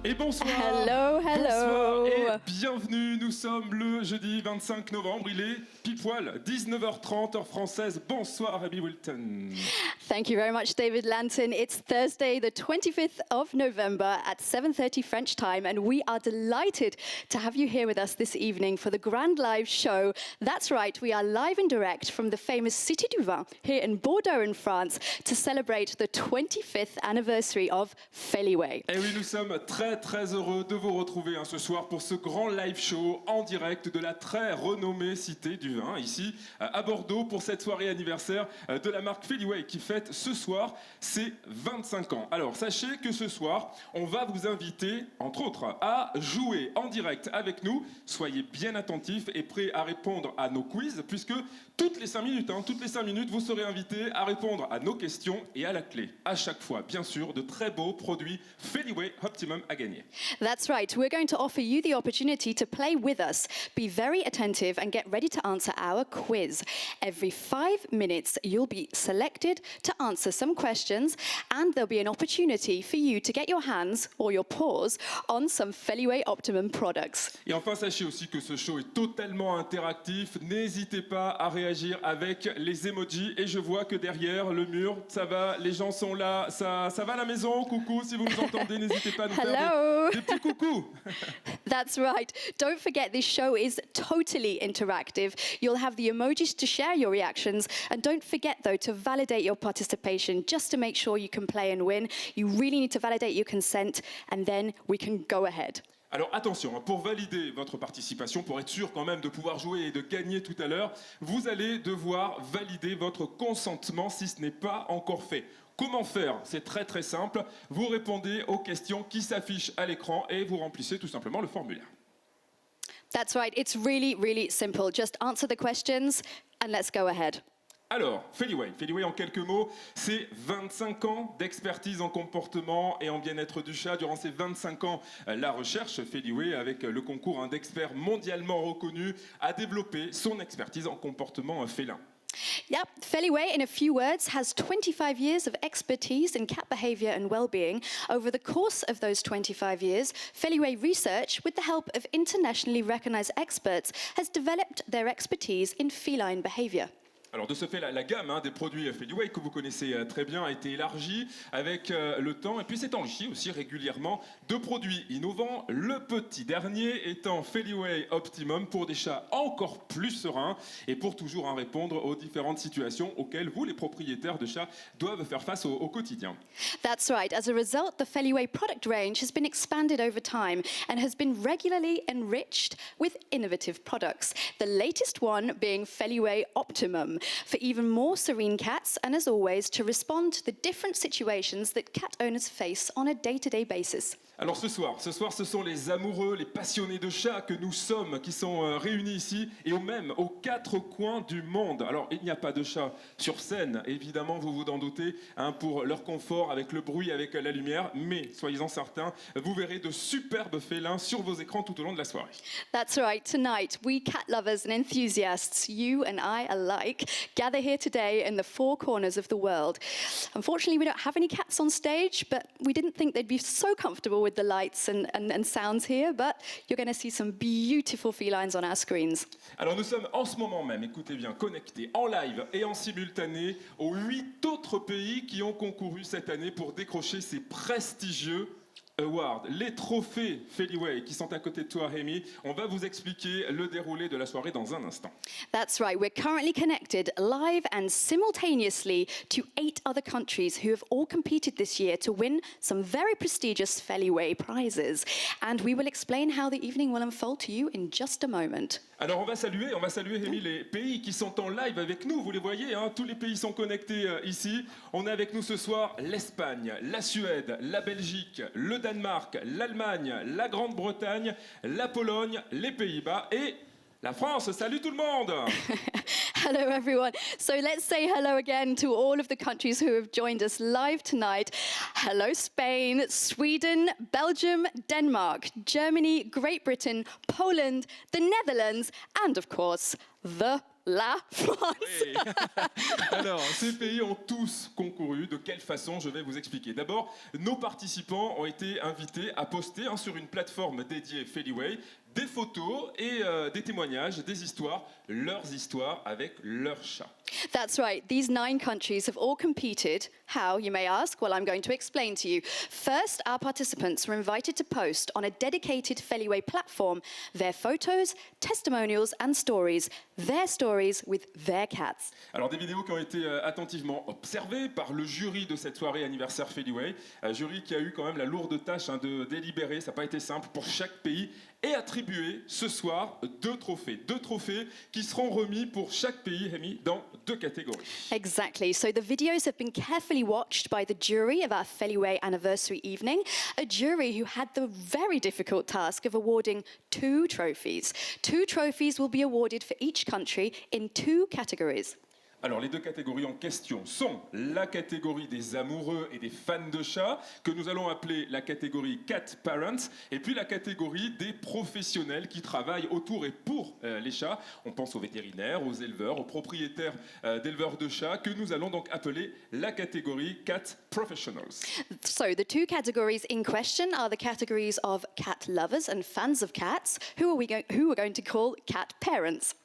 Et bonsoir. Hello, hello. Bonsoir et bienvenue. Nous sommes le jeudi 25 novembre. Il est pile poil 19h30 heure française. Bonsoir Abby Wilton. Thank you very much, David Lanton. It's Thursday, the 25th of November at 7:30 French time, and we are delighted to have you here with us this evening for the grand live show. That's right, we are live and direct from the famous Cité du Vin here in Bordeaux in France to celebrate the 25th anniversary of Feliway. Et oui, nous sommes très heureux de vous retrouver ce soir pour ce grand live show en direct de la très renommée Cité du Vin, ici à Bordeaux, pour cette soirée anniversaire de la marque Feliway qui fête ce soir ses 25 ans. Alors sachez que ce soir, on va vous inviter, entre autres, à jouer en direct avec nous. Soyez bien attentifs et prêts à répondre à nos quiz, puisque toutes les 5 minutes, vous serez invités à répondre à nos questions et à la clé, à chaque fois, bien sûr, de très beaux produits Feliway Optimum à gagner. That's right. We're going to offer you the opportunity to play with us. Be very attentive and get ready to answer our quiz. Every 5 minutes, you'll be selected to answer some questions, and there'll be an opportunity for you to get your hands or your paws on some Feliway Optimum products. Et enfin, sachez aussi que ce show est totalement interactif. N'hésitez pas à réagir avec les emojis. Et je vois que derrière le mur, ça va, les gens sont là. Ça va à la maison? Coucou, si vous nous entendez, n'hésitez pas à nous faire des petits coucous. That's right. Don't forget, this show is totally interactive. You'll have the emojis to share your reactions. And don't forget, though, to validate your participation just to make sure you can play and win. You really need to validate your consent, and then we can go ahead. Alors attention, pour valider votre participation, pour être sûr quand même de pouvoir jouer et de gagner tout à l'heure, vous allez devoir valider votre consentement si ce n'est pas encore fait. Comment faire? C'est très simple. Vous répondez aux questions qui s'affichent à l'écran et vous remplissez tout simplement le formulaire. That's right. It's really simple. Just answer the questions and let's go ahead. Alors, Feliway en quelques mots, c'est 25 ans d'expertise en comportement et en bien-être du chat. Durant ces 25 ans, la recherche Feliway, avec le concours d'experts mondialement reconnus, a développé son expertise en comportement félin. Yep, Feliway, in a few words, has 25 years of expertise in cat behavior and well-being. Over the course of those 25 years, Feliway Research, with the help of internationally recognized experts, has developed their expertise in feline behavior. Alors de ce fait, la gamme des produits Feliway que vous connaissez très bien a été élargie avec le temps et puis s'est enrichie aussi régulièrement de produits innovants. Le petit dernier étant Feliway Optimum pour des chats encore plus sereins et pour toujours répondre aux différentes situations auxquelles vous, les propriétaires de chats, doivent faire face au quotidien. That's right. As a result, the Feliway product range has been expanded over time and has been regularly enriched with innovative products. The latest one being Feliway Optimum, for even more serene cats and, as always, to respond to the different situations that cat owners face on a day-to-day basis. Alors ce soir, ce sont les amoureux, les passionnés de chats que nous sommes qui sont réunis ici et aux 4 coins du monde. Alors il n'y a pas de chats sur scène, évidemment, vous vous en doutez, pour leur confort, avec le bruit, avec la lumière, mais soyez-en certains, vous verrez de superbes félins sur vos écrans tout au long de la soirée. That's right. Tonight, we cat lovers and enthusiasts, you and I alike, gather here today in the 4 corners of the world. Unfortunately, we don't have any cats on stage, but we didn't think they'd be so comfortable with the lights and sounds here, but you're going to see some beautiful felines on our screens. Alors nous sommes en ce moment même, écoutez bien, connectés en live et en simultané aux 8 autres pays qui ont concouru cette année pour décrocher ces prestigieux awards, les trophées Feliway qui sont à côté de toi, Rémi. On va vous expliquer le déroulé de la soirée dans un instant. That's right. We're currently connected live and simultaneously to 8 other countries who have all competed this year to win some very prestigious Feliway prizes. And we will explain how the evening will unfold to you in just a moment. Alors on va saluer Rémi, les pays qui sont en live avec nous, vous les voyez, tous les pays sont connectés ici. On a avec nous ce soir l'Espagne, la Suède, la Belgique, le Danemark, l'Allemagne, la Grande-Bretagne, la Pologne, les Pays-Bas et la France. Salut tout le monde! Hello, everyone. So let's say hello again to all of the countries who have joined us live tonight. Hello, Spain, Sweden, Belgium, Denmark, Germany, Great Britain, Poland, the Netherlands, and of course, la France. Oui. Alors, ces pays ont tous concouru. De quelle façon? Je vais vous expliquer. D'abord, nos participants ont été invités à poster sur une plateforme dédiée Feliway des photos et des témoignages, des histoires, leurs histoires avec leurs chats. That's right. These 9 countries have all competed. How, you may ask? Well, I'm going to explain to you. First, our participants were invited to post on a dedicated Feliway platform their photos, testimonials and stories, their stories with their cats. Alors des vidéos qui ont été attentivement observées par le jury de cette soirée anniversaire Feliway, un jury qui a eu quand même la lourde tâche de délibérer, ça n'a pas été simple pour chaque pays, et attribuer ce soir 2 trophées qui seront remis pour chaque pays, Amy, dans 2 catégories. Exactly. So the videos have been carefully watched by the jury of our Feliway anniversary evening, a jury who had the very difficult task of awarding 2 trophies. 2 trophies will be awarded for each country in 2 categories. Alors les 2 catégories en question sont la catégorie des amoureux et des fans de chats, que nous allons appeler la catégorie Cat Parents, et puis la catégorie des professionnels qui travaillent autour et pour les chats. On pense aux vétérinaires, aux éleveurs, aux propriétaires d'éleveurs de chats, que nous allons donc appeler la catégorie Cat Professionals. So the 2 categories in question are the categories of cat lovers and fans of cats, who we're going to call cat parents.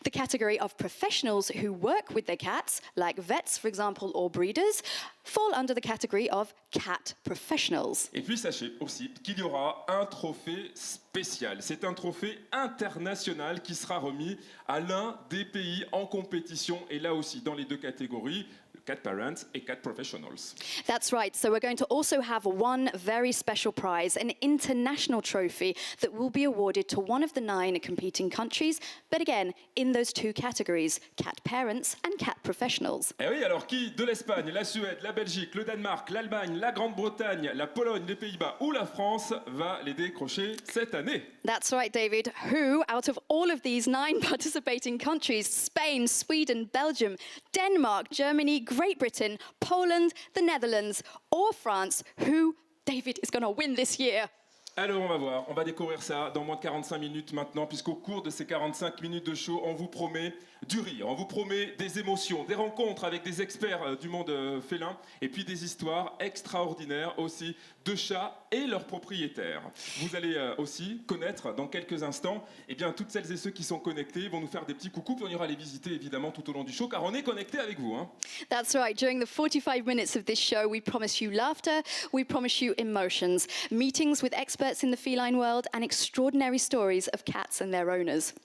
The category of professionals who work with their cats, like vets, for example, or breeders, fall under the category of cat professionals. Et puis sachez aussi qu'il y aura un trophée spécial. C'est un trophée international qui sera remis à l'un des pays en compétition, et là aussi dans les 2 catégories, Cat Parents et Cat Professionals. That's right. So we're going to also have one very special prize, an international trophy that will be awarded to one of the 9 competing countries, but again, in those 2 categories, cat parents and cat professionals. Et oui, alors qui de l'Espagne, la Suède, la Belgique, le Danemark, l'Allemagne, la Grande-Bretagne, la Pologne, les Pays-Bas ou la France va les décrocher cette année? That's right, David. Who, out of all of these 9 participating countries, Spain, Sweden, Belgium, Denmark, Germany, Great Britain, Poland, the Netherlands, or France, who, David, is going to win this year? Alors on va voir, on va découvrir ça dans moins de 45 minutes maintenant, puisqu'au cours de ces 45 minutes de show, on vous promet du rire, on vous promet des émotions, des rencontres avec des experts du monde félin, et puis des histoires extraordinaires aussi de chats et leurs propriétaires. Vous allez aussi connaître dans quelques instants, eh bien, toutes celles et ceux qui sont connectés vont nous faire des petits coucous, puis on ira les visiter évidemment tout au long du show, car on est connectés avec vous. Hein. That's right. During the 45 minutes of this show, we promise you laughter, we promise you emotions, meetings with experts in the feline world, and extraordinary stories of cats and their owners.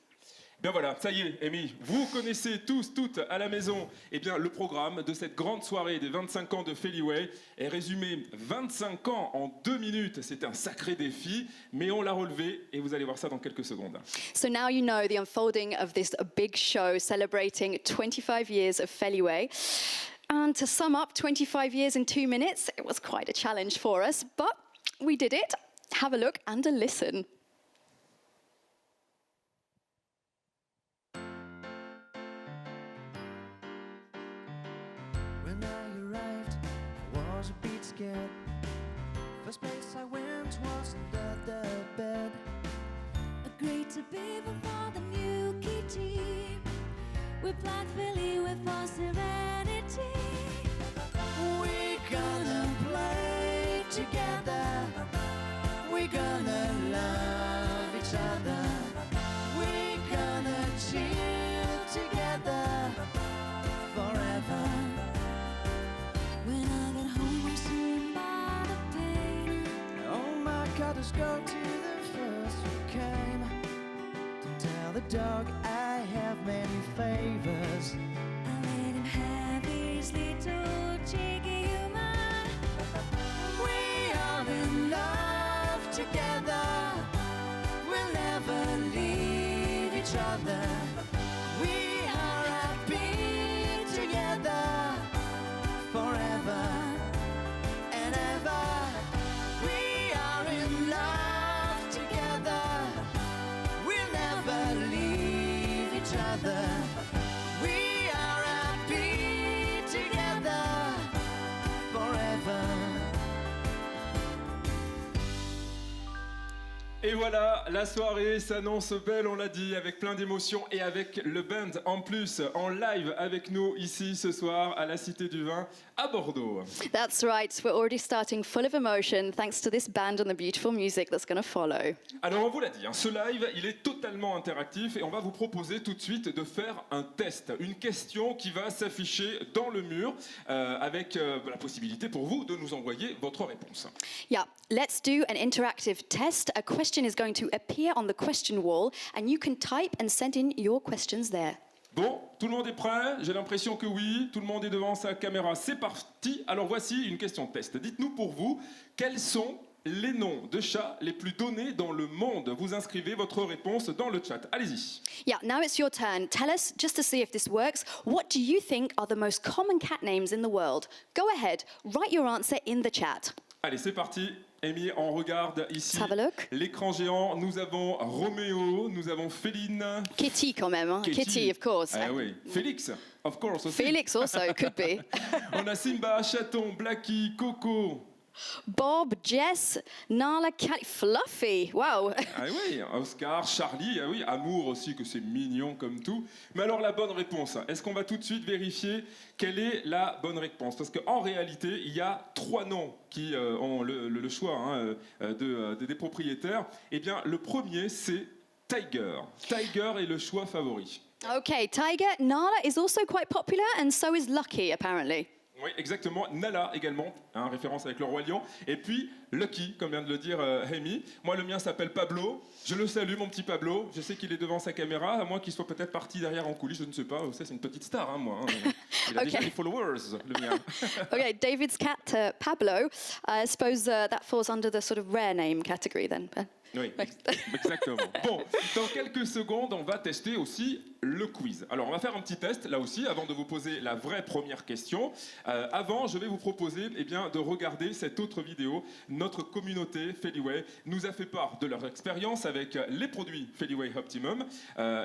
Bien voilà, ça y est, Amy, vous connaissez tous, toutes à la maison, eh bien, le programme de cette grande soirée des 25 ans de Feliway est résumé 25 ans en 2 minutes. C'est un sacré défi, mais on l'a relevé et vous allez voir ça dans quelques secondes. So now you know the unfolding of this big show celebrating 25 years of Feliway. And to sum up 25 years in 2 minutes, it was quite a challenge for us, but we did it. Have a look and a listen. When I arrived, I was a bit scared. First place I went was under the bed. Agreed to be before the new key team. We planned Feliway for serenity. We're gonna play together. We're gonna love each other. We're gonna chill together forever. When I get home, I'm sitting by the pain. Oh my God, let's go to the first who came. Don't tell the dog I have many favors. I let him have his little cheeky humor. We are in love together. We'll never leave each other. We are happy together forever and ever. We are in love together. We'll never leave each other. We are happy together Et voilà, la soirée s'annonce belle, on l'a dit, avec plein d'émotions et avec le band en plus, en live avec nous ici ce soir à la Cité du Vin à Bordeaux. That's right, we're already starting full of emotion thanks to this band and the beautiful music that's going to follow. Alors on vous l'a dit, ce live il est totalement interactif et on va vous proposer tout de suite de faire un test, une question qui va s'afficher dans le mur avec la possibilité pour vous de nous envoyer votre réponse. Yeah, let's do an interactive test. A question is going to appear on the question wall and you can type and send in your questions there. Bon, tout le monde est prêt? J'ai l'impression que oui, tout le monde est devant sa caméra. C'est parti. Alors voici une question test. Dites-nous pour vous, quels sont les noms de chats les plus donnés dans le monde? Vous inscrivez votre réponse dans le chat. Allez-y. Yeah, now it's your turn. Tell us, just to see if this works, what do you think are the most common cat names in the world? Go ahead, write your answer in the chat. Allez, c'est parti. Amy, on regarde ici Let's have a look. l'écran géant. Nous avons Roméo, nous avons Féline. Kitty quand même, hein? Kitty, of course. Ah oui. Félix, of course aussi. Felix also, could be. On a Simba, Chaton, Blacky, Coco. Bob, Jess, Nala, Cat, Fluffy. Wow. Ah oui, Oscar, Charlie, ah oui, Amour aussi, que c'est mignon comme tout. Mais alors la bonne réponse, est-ce qu'on va tout de suite vérifier quelle est la bonne réponse? Parce qu'en réalité, il y a 3 noms qui ont le choix des propriétaires. Eh bien, le premier, c'est Tiger. Tiger est le choix favori. Okay, Tiger. Nala is also quite popular and so is Lucky, apparently. Oui, exactement. Nala également, référence avec le roi lion. Et puis Lucky, comme vient de le dire Amy. Moi, le mien s'appelle Pablo. Je le salue, mon petit Pablo. Je sais qu'il est devant sa caméra, à moins qu'il soit peut-être parti derrière en coulisses, je ne sais pas. Vous savez, c'est une petite star, moi. Il a déjà des followers, le mien. Okay, David's cat, Pablo. I suppose that falls under the sort of rare name category then. Oui, exactement. Bon, dans quelques secondes, on va tester aussi le quiz. Alors, on va faire un petit test, là aussi, avant de vous poser la vraie première question. Avant, je vais vous proposer de regarder cette autre vidéo. Notre communauté Feliway nous a fait part de leur expérience avec les produits Feliway Optimum.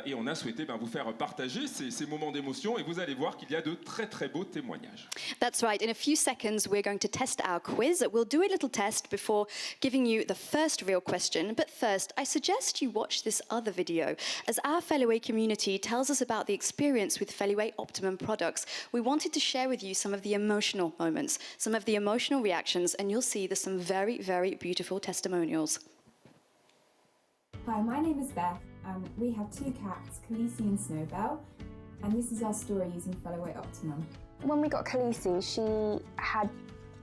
Et on a souhaité vous faire partager ces moments d'émotion. Et vous allez voir qu'il y a de très, très beaux témoignages. That's right. In a few seconds, we're going to test our quiz. We'll do a little test before giving you the first real question. But first, I suggest you watch this other video. As our Feliway community tells us about the experience with Feliway Optimum products, we wanted to share with you some of the emotional moments, some of the emotional reactions, and you'll see there's some very, very beautiful testimonials. Hi, my name is Beth. We have 2 cats, Khaleesi and Snowbell, and this is our story using Feliway Optimum. When we got Khaleesi, she had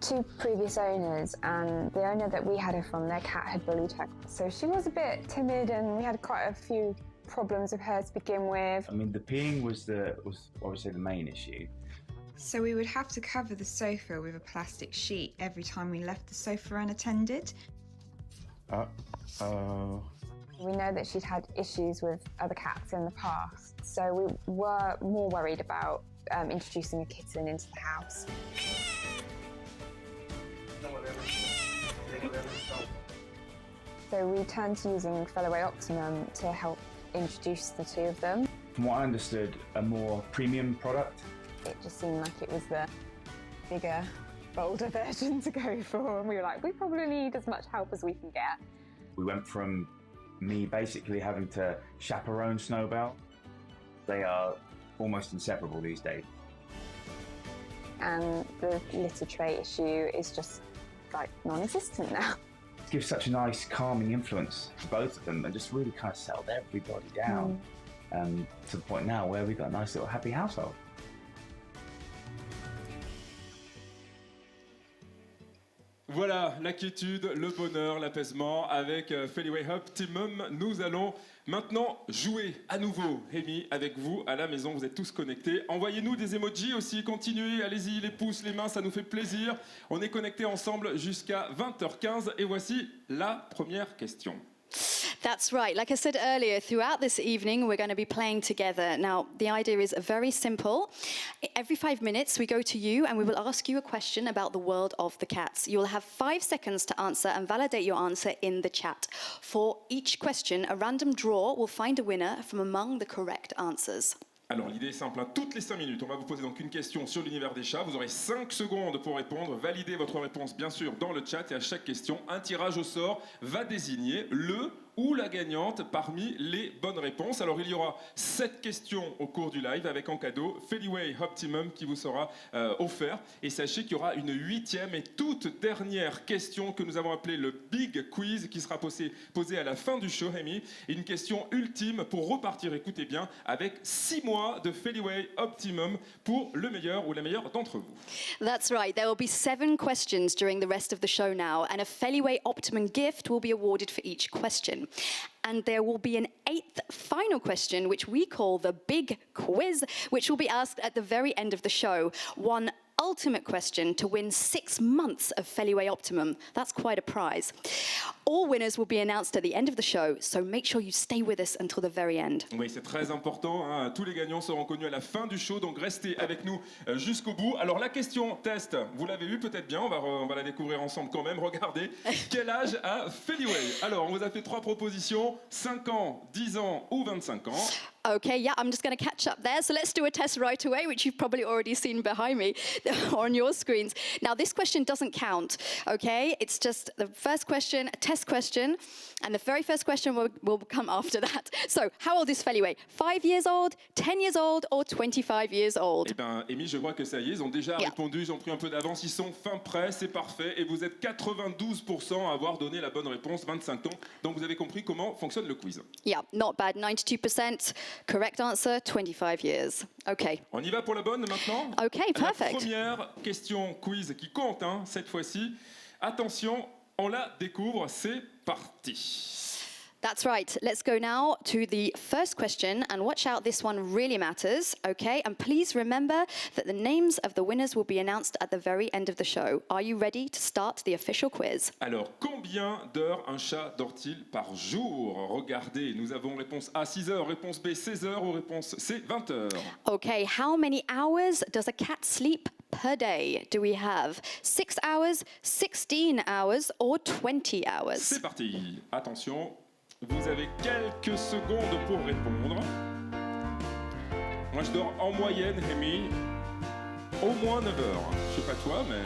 2 previous owners, and the owner that we had her from, their cat had bullied her. So she was a bit timid, and we had quite a few problems with her to begin with. I mean, the peeing was obviously the main issue. So we would have to cover the sofa with a plastic sheet every time we left the sofa unattended. We know that she'd had issues with other cats in the past, so we were more worried about introducing a kitten into the house. So we turned to using Feliway Optimum to help introduce the 2 of them. From what I understood, a more premium product. It just seemed like it was the bigger, bolder version to go for, and we were like, we probably need as much help as we can get. We went from me basically having to chaperone Snowbell. They are almost inseparable these days. And the litter tray issue is just like non-existent now. It gives such a nice calming influence to both of them and just really kind of settled everybody down to the point now where we've got a nice little happy household. Voilà, la quiétude, le bonheur, l'apaisement avec Feliway Optimum. Nous allons maintenant jouer à nouveau, Amy, avec vous à la maison. Vous êtes tous connectés. Envoyez-nous des emojis aussi, continuez, allez-y, les pouces, les mains, ça nous fait plaisir. On est connectés ensemble jusqu'à 20h15 et voici la première question. That's right. Like I said earlier, throughout this evening, we're going to be playing together. Now, the idea is very simple. Every 5 minutes, we go to you and we will ask you a question about the world of the cats. You'll have 5 seconds to answer and validate your answer in the chat. For each question, a random draw will find a winner from among the correct answers. Alors l'idée est simple, toutes les 5 minutes, on va vous poser donc une question sur l'univers des chats. Vous aurez 5 secondes pour répondre. Validez votre réponse bien sûr dans le chat et à chaque question, un tirage au sort va désigner le ou la gagnante parmi les bonnes réponses. Alors il y aura 7 questions au cours du live avec en cadeau Feliway Optimum qui vous sera offert. Et sachez qu'il y aura une 8e et toute dernière question que nous avons appelée le Big Quiz qui sera posée à la fin du show, Amy. Une question ultime pour repartir, écoutez bien, avec 6 mois de Feliway Optimum pour le meilleur ou la meilleure d'entre vous. That's right. There will be 7 questions during the rest of the show now, and a Feliway Optimum gift will be awarded for each question. And there will be an 8th final question, which we call the Big Quiz, which will be asked at the very end of the show. One ultimate question to win 6 months of Feliway Optimum. That's quite a prize. All winners will be announced at the end of the show, so make sure you stay with us until the very end. Oui, c'est très important, hein. Tous les gagnants seront connus à la fin du show, donc restez avec nous jusqu'au bout. Alors la question test, vous l'avez vu peut-être bien, on va la découvrir ensemble quand même. Regardez, quel âge a Feliway? Alors on vous a fait 3 propositions, 5 ans, 10 ans ou 25 ans. Okay, yeah, I'm just going to catch up there. So let's do a test right away, which you've probably already seen behind me on your screens. Now, this question doesn't count, okay? It's just the first question, a test question, and the very first question will come after that. So, how old is Feliway? 5 years old, 10 years old, or 25 years old? Eh bien, Amy, je vois que ça y est, ils ont déjà répondu, ils ont pris un peu d'avance, ils sont fin prêts, c'est parfait. Et vous êtes 92% à avoir donné la bonne réponse, 25 ans. Donc, vous avez compris comment fonctionne le quiz. Yeah, not bad, 92%. Correct answer, 25 years. Okay. On y va pour la bonne maintenant? Okay, perfect. La première question quiz qui compte, hein, cette fois-ci. Attention, on la découvre, c'est parti. That's right. Let's go now to the first question, and watch out, this one really matters, okay? And please remember that the names of the winners will be announced at the very end of the show. Are you ready to start the official quiz? Alors, combien d'heures un chat dort-il par jour? Regardez, nous avons réponse A, 6 heures, réponse B, 16 heures ou réponse C, 20 heures. Okay, how many hours does a cat sleep per day? Do we have 6 hours, 16 hours, or 20 hours? C'est parti. Attention. Vous avez quelques secondes pour répondre. Moi, je dors en moyenne, Amy, au moins 9 heures. Je sais pas toi, mais...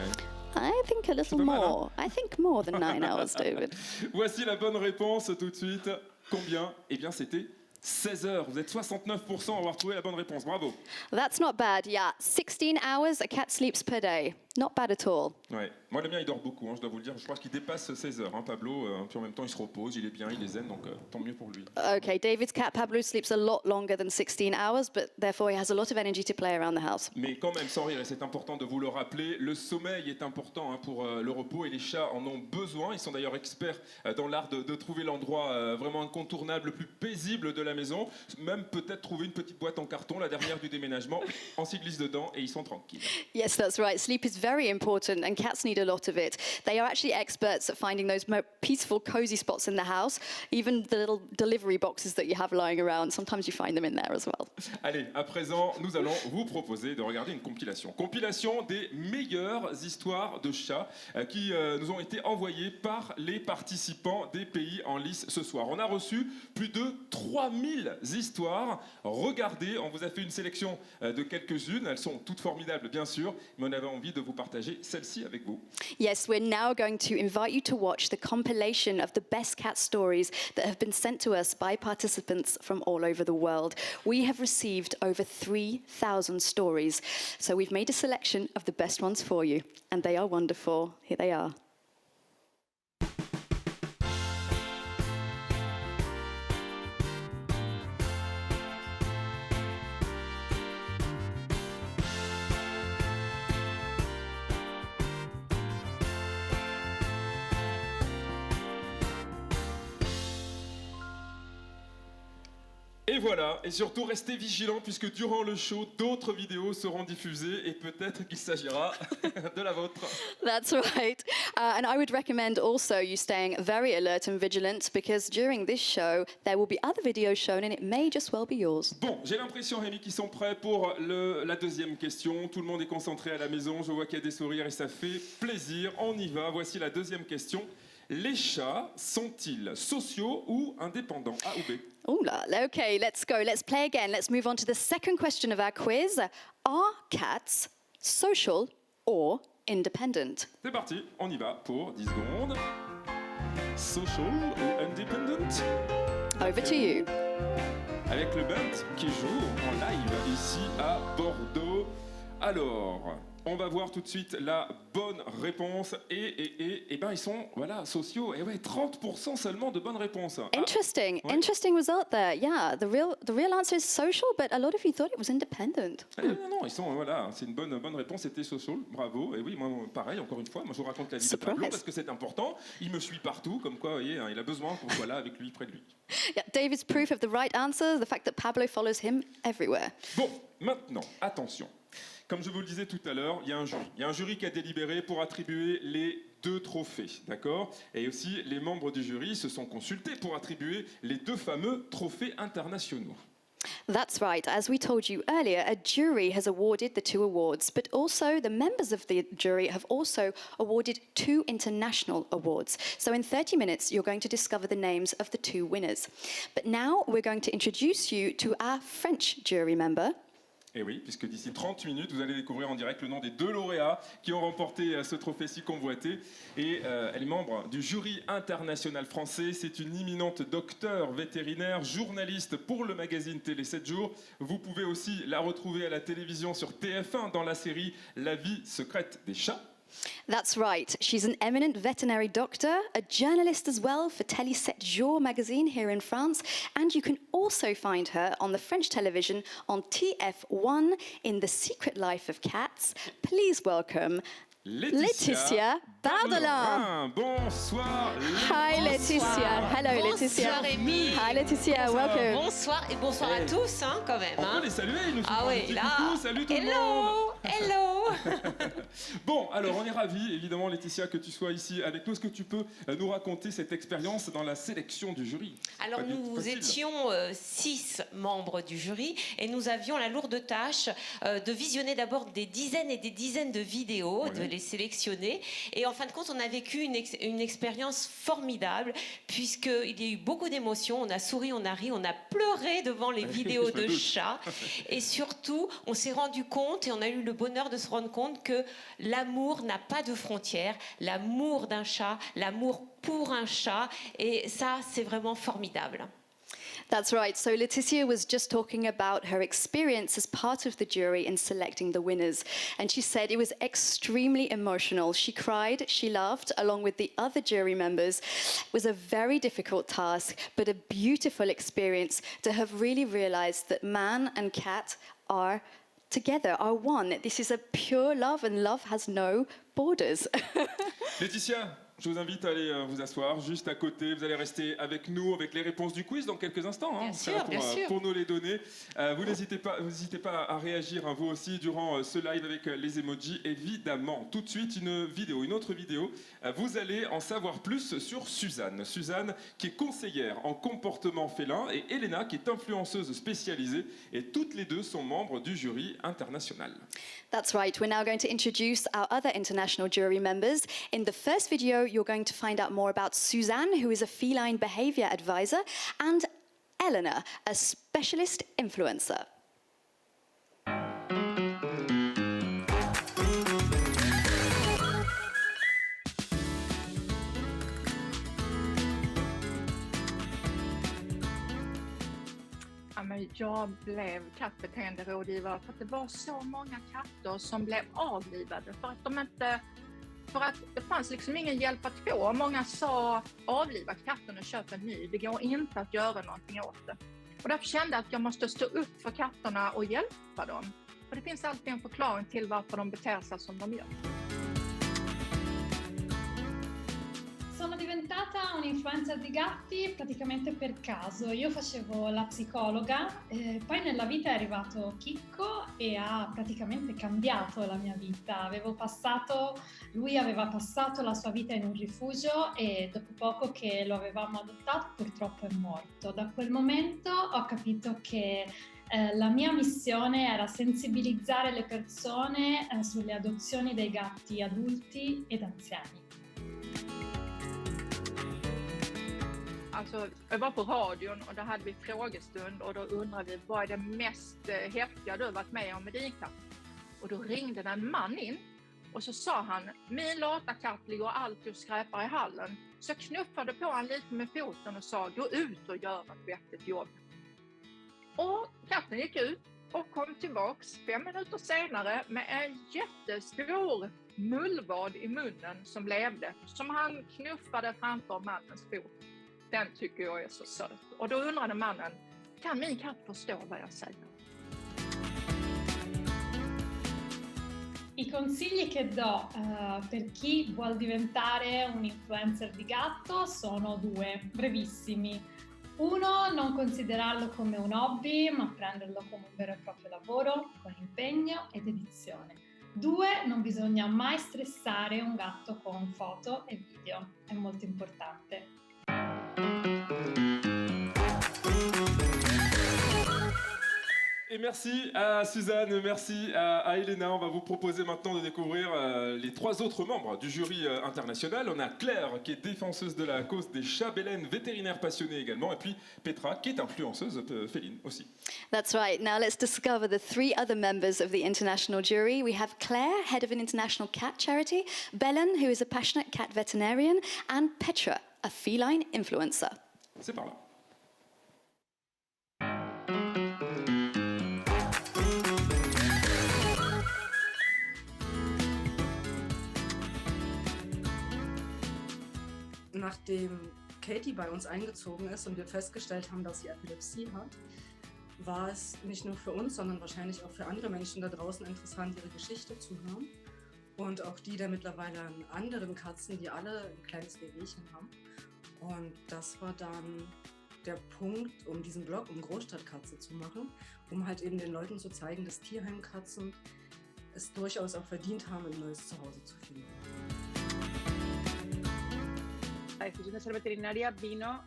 I think a little more. I think more than 9 hours, David. Voici la bonne réponse tout de suite. Combien? Eh bien, c'était 16 heures. Vous êtes 69% à avoir trouvé la bonne réponse. Bravo. That's not bad, yeah. 16 hours a cat sleeps per day. Not bad at all. Ouais. Moi, le mien, il dort beaucoup, hein, je dois vous le dire. Je crois qu'il dépasse 16 heures, hein, Pablo. Puis en même temps, il se repose, il est bien, il est zen, donc tant mieux pour lui. Okay, David's cat Pablo sleeps a lot longer than 16 hours, but therefore he has a lot of energy to play around the house. Mais quand même, sans rire, et c'est important de vous le rappeler, le sommeil est important, hein, pour le repos, et les chats en ont besoin. Ils sont d'ailleurs experts dans l'art de trouver l'endroit vraiment incontournable, le plus paisible de la maison. Même peut-être trouver une petite boîte en carton, la dernière du déménagement. On s'y glisse dedans et ils sont tranquilles. Yes, that's right. Sleep is very important, and cats need a lot of it. They are actually experts at finding those peaceful, cozy spots in the house. Even the little delivery boxes that you have lying around, sometimes you find them in there as well. Allez, à présent, nous allons vous proposer de regarder une compilation. Compilation des meilleures histoires de chats qui nous ont été envoyées par les participants des pays en lice ce soir. On a reçu plus de 3000 histoires. Regardez, on vous a fait une sélection de quelques-unes. Elles sont toutes formidables, bien sûr, mais on avait envie de vous partager celle-ci avec vous. Yes, we're now going to invite you to watch the compilation of the best cat stories that have been sent to us by participants from all over the world. We have received over 3,000 stories, so we've made a selection of the best ones for you, and they are wonderful. Here they are. Et voilà, et surtout restez vigilants puisque durant le show, d'autres vidéos seront diffusées et peut-être qu'il s'agira de la vôtre. That's right. And I would recommend also you staying very alert and vigilant because during this show, there will be other videos shown and it may just well be yours. Bon, j'ai l'impression, Rémi, qu'ils sont prêts pour la deuxième question. Tout le monde est concentré à la maison, je vois qu'il y a des sourires et ça fait plaisir. On y va, voici la deuxième question. Les chats sont-ils sociaux ou indépendants? A ou B? Oh là, okay, let's go. Let's play again. Let's move on to the second question of our quiz. Are cats social or independent? C'est parti, on y va pour 10 secondes. Social ou independent? Over to you. Avec le Bund qui joue en live ici à Bordeaux. Alors, on va voir tout de suite la bonne réponse. Et ben ils sont, voilà, sociaux. Et ouais, 30% seulement de bonnes réponses. Interesting, ouais. interesting result there. Yeah, the real answer is social, but a lot of you thought it was independent. Non, ils sont, voilà, c'est une bonne réponse, c'était social, bravo. Et oui, moi, pareil, encore une fois, moi je vous raconte la vie de Pablo parce que c'est important. Il me suit partout, comme quoi, vous voyez, hein, il a besoin qu'on soit là avec lui, près de lui. Yeah, David's proof of the right answer, the fact that Pablo follows him everywhere. Bon, maintenant, attention. Comme je vous le disais tout à l'heure, il y a un jury. Il y a un jury qui a délibéré pour attribuer les 2 trophées, d'accord? Et aussi, les membres du jury se sont consultés pour attribuer les 2 fameux trophées internationaux. That's right. As we told you earlier, a jury has awarded the 2 awards, but also the members of the jury have also awarded 2 international awards. So in 30 minutes, you're going to discover the names of the 2 winners. But now we're going to introduce you to our French jury member. Et oui, puisque d'ici 30 minutes, vous allez découvrir en direct le nom des 2 lauréats qui ont remporté ce trophée si convoité. Et elle est membre du jury international français. C'est une imminente docteure vétérinaire, journaliste pour le magazine Télé 7 jours. Vous pouvez aussi la retrouver à la télévision sur TF1 dans la série La vie secrète des chats. That's right. She's an eminent veterinary doctor, a journalist as well for Télé 7 jours magazine here in France, and you can also find her on the French television on TF1 in The Secret Life of Cats. Please welcome Laetitia Bardelin. Bonsoir Laetitia. Hi Laetitia. Hello Laetitia. Bonsoir Rémi. Hi Laetitia, welcome. Bonsoir et bonsoir à tous hein, quand même. On peut les saluer, ils nous font un petit coucou. Salut tout le monde. Hello. Bon, alors on est ravis évidemment Laetitia que tu sois ici avec nous. Est-ce que tu peux nous raconter cette expérience dans la sélection du jury? Alors nous étions 6 membres du jury et nous avions la lourde tâche de visionner d'abord des dizaines et des dizaines de vidéos, de les sélectionner. Et en fin de compte, on a vécu une expérience formidable puisqu'il y a eu beaucoup d'émotions. On a souri, on a ri, on a pleuré devant les vidéos de chats. Et surtout, on s'est rendu compte et on a eu le bonheur de se rendre compte que l'amour n'a pas de frontières. L'amour d'un chat, l'amour pour un chat. Et ça, c'est vraiment formidable. That's right. So Laetitia was just talking about her experience as part of the jury in selecting the winners. And she said it was extremely emotional. She cried, she laughed, along with the other jury members. It was a very difficult task, but a beautiful experience to have really realized that man and cat are together, are one. This is a pure love, and love has no borders. Laetitia, je vous invite à aller vous asseoir juste à côté. Vous allez rester avec nous, avec les réponses du quiz dans quelques instants. Hein. Bien sûr. Pour nous les donner. Vous n'hésitez pas à réagir, hein, vous aussi, durant ce live avec les emojis, évidemment. Tout de suite, une autre vidéo. Vous allez en savoir plus sur Suzanne. Suzanne, qui est conseillère en comportement félin, et Elena, qui est influenceuse spécialisée. Et toutes les 2 sont membres du jury international. That's right. We're now going to introduce our other international jury members. In the first video, you're going to find out more about Suzanne, who is a feline behavior advisor, and Eleanor, a specialist influencer. Jag blev kattbeteenderådgivare för att det var så många katter som blev avlivade för att det fanns liksom ingen hjälp att få. Många sa avliva katten och köp en ny. Det går inte att göra någonting åt det. Och därför kände jag att jag måste stå upp för katterna och hjälpa dem. För det finns alltid en förklaring till varför de beter sig som de gör. Sono diventata un'influencer di gatti praticamente per caso. Io facevo la psicologa, poi nella vita è arrivato Chicco e ha praticamente cambiato la mia vita. Lui aveva passato la sua vita in un rifugio e dopo poco che lo avevamo adottato purtroppo è morto. Da quel momento ho capito che la mia missione era sensibilizzare le persone sulle adozioni dei gatti adulti ed anziani. Alltså, jag var på radion och där hade vi frågestund och då undrade vi vad är det mest häftiga du har varit med om med din katt? Och då ringde en man in Och så sa han, min lata katt ligger alltid och skräpar i hallen. Så jag knuffade på han lite med foten och sa, gå ut och gör ett vettigt jobb. Och katten gick ut och kom tillbaks 5 minuter senare med en jättestor mullvad i munnen som levde. Som han knuffade framför mannens fot. Den tycker jag är så söt. Och då undrade mannen, kan min katt förstå vad jag säger? I consigli che do per chi vuol diventare un influencer di gatto sono 2, brevissimi. 1, non considerarlo come un hobby, ma prenderlo come un vero e proprio lavoro, con impegno e dedizione. 2, non bisogna mai stressare un gatto con foto e video, è molto importante. Et merci à Suzanne, merci à Elena. On va vous proposer maintenant de découvrir les 3 autres membres du jury international. On a Claire, qui est défenseuse de la cause des chats, Belen, vétérinaire passionnée également, et puis Petra, qui est influenceuse féline aussi. That's right. Now let's discover the 3 other members of the international jury. We have Claire, head of an international cat charity, Belen, who is a passionate cat veterinarian, and Petra, a feline influencer. C'est par là. Nachdem Katie bei uns eingezogen ist und wir festgestellt haben, dass sie Epilepsie hat, war es nicht nur für uns, sondern wahrscheinlich auch für andere Menschen da draußen interessant, ihre Geschichte zu hören. Und auch die der mittlerweile anderen Katzen, die alle ein kleines Wehwehchen haben. Und das war dann der Punkt, um diesen Blog um Großstadtkatze zu machen, um halt eben den Leuten zu zeigen, dass Tierheimkatzen es durchaus auch verdient haben, ein neues Zuhause zu finden. La decisión de ser veterinaria vino,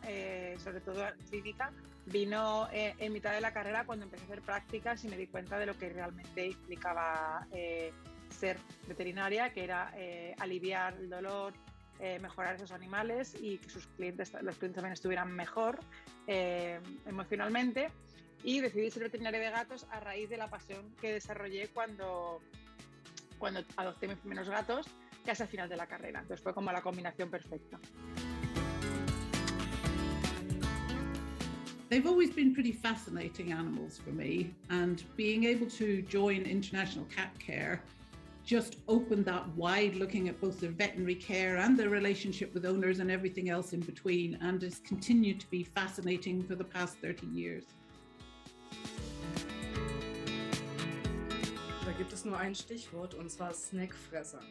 sobre todo clínica, vino en mitad de la carrera cuando empecé a hacer prácticas y me di cuenta de lo que realmente implicaba ser veterinaria, que era aliviar el dolor, mejorar esos animales y que los clientes también estuvieran mejor emocionalmente. Y decidí ser veterinaria de gatos a raíz de la pasión que desarrollé cuando adopté mis primeros gatos, casi al final de la carrera. Entonces fue como la combinación perfecta. They've always been pretty fascinating animals for me, and being able to join International Cat Care just opened that wide looking at both their veterinary care and their relationship with owners and everything else in between, and has continued to be fascinating for the past 30 years. Da gibt es nur ein Stichwort, und zwar Snackfresser.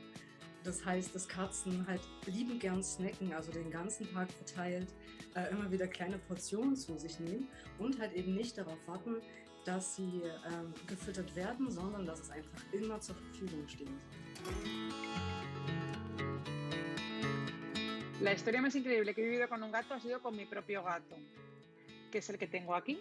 Das heißt, dass Katzen halt liebend gern snacken, also den ganzen Tag verteilt, immer wieder kleine Portionen zu sich nehmen und halt eben nicht darauf warten, dass sie gefüttert werden, sondern dass es einfach immer zur Verfügung steht. La historia más increíble que he vivido con un gato ha sido con mi propio gato, que es el que tengo aquí,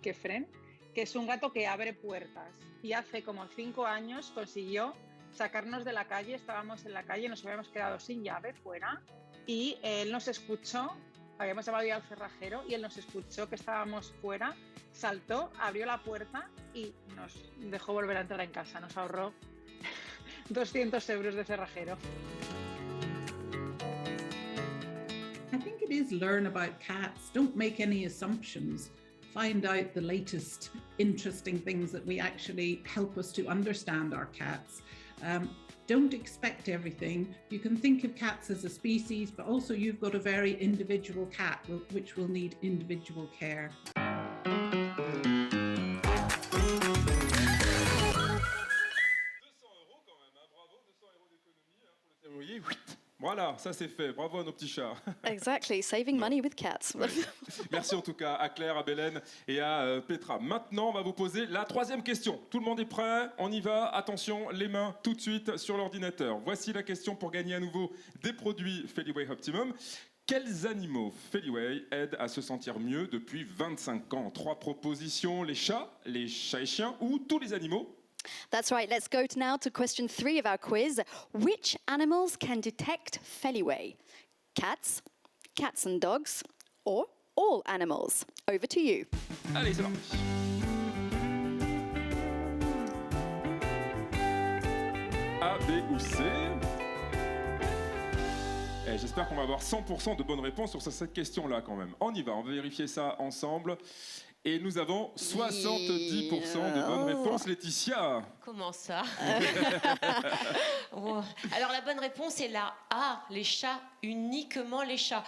que es Fren, que es un gato que abre puertas. Y hace como 5 años consiguió sacarnos de la calle, estábamos en la calle, nos habíamos quedado sin llave fuera y él nos escuchó, habíamos llamado ya al cerrajero y él nos escuchó que estábamos fuera, saltó, abrió la puerta y nos dejó volver a entrar en casa, nos ahorró 200 euros de cerrajero. I think it is learn about cats. Don't make any assumptions. Find out the latest interesting things that we actually help us to understand our cats. Don't expect everything. You can think of cats as a species, but also you've got a very individual cat which will need individual care. Voilà, ça c'est fait. Bravo à nos petits chats. Exactly, saving money with cats. Ouais. Merci en tout cas à Claire, à Belen et à Petra. Maintenant, on va vous poser la 3e question. Tout le monde est prêt? On y va. Attention, les mains tout de suite sur l'ordinateur. Voici la question pour gagner à nouveau des produits Feliway Optimum. Quels animaux Feliway aident à se sentir mieux depuis 25 ans? 3 propositions, les chats et chiens ou tous les animaux? That's right. Let's go now to question 3 of our quiz. Which animals can detect Feliway? Cats, cats and dogs, or all animals? Over to you. Allez, c'est parti. A, B ou C? Et j'espère qu'on va avoir 100% de bonnes réponses sur cette question-là quand même. On y va, on va vérifier ça ensemble. Et nous avons 70% de bonnes réponses, Laetitia. Comment ça? Oh. Alors la bonne réponse est la A, les chats, uniquement les chats.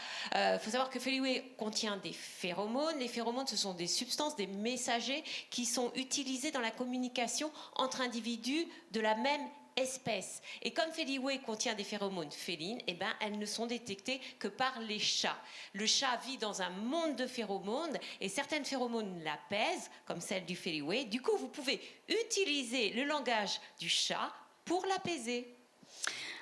Faut savoir que Feliway contient des phéromones. Les phéromones, ce sont des substances, des messagers qui sont utilisés dans la communication entre individus de la même espèce. Et comme Feliway contient des phéromones félines, eh ben, elles ne sont détectées que par les chats. Le chat vit dans un monde de phéromones et certaines phéromones l'apaisent, comme celle du Feliway. Du coup, vous pouvez utiliser le langage du chat pour l'apaiser.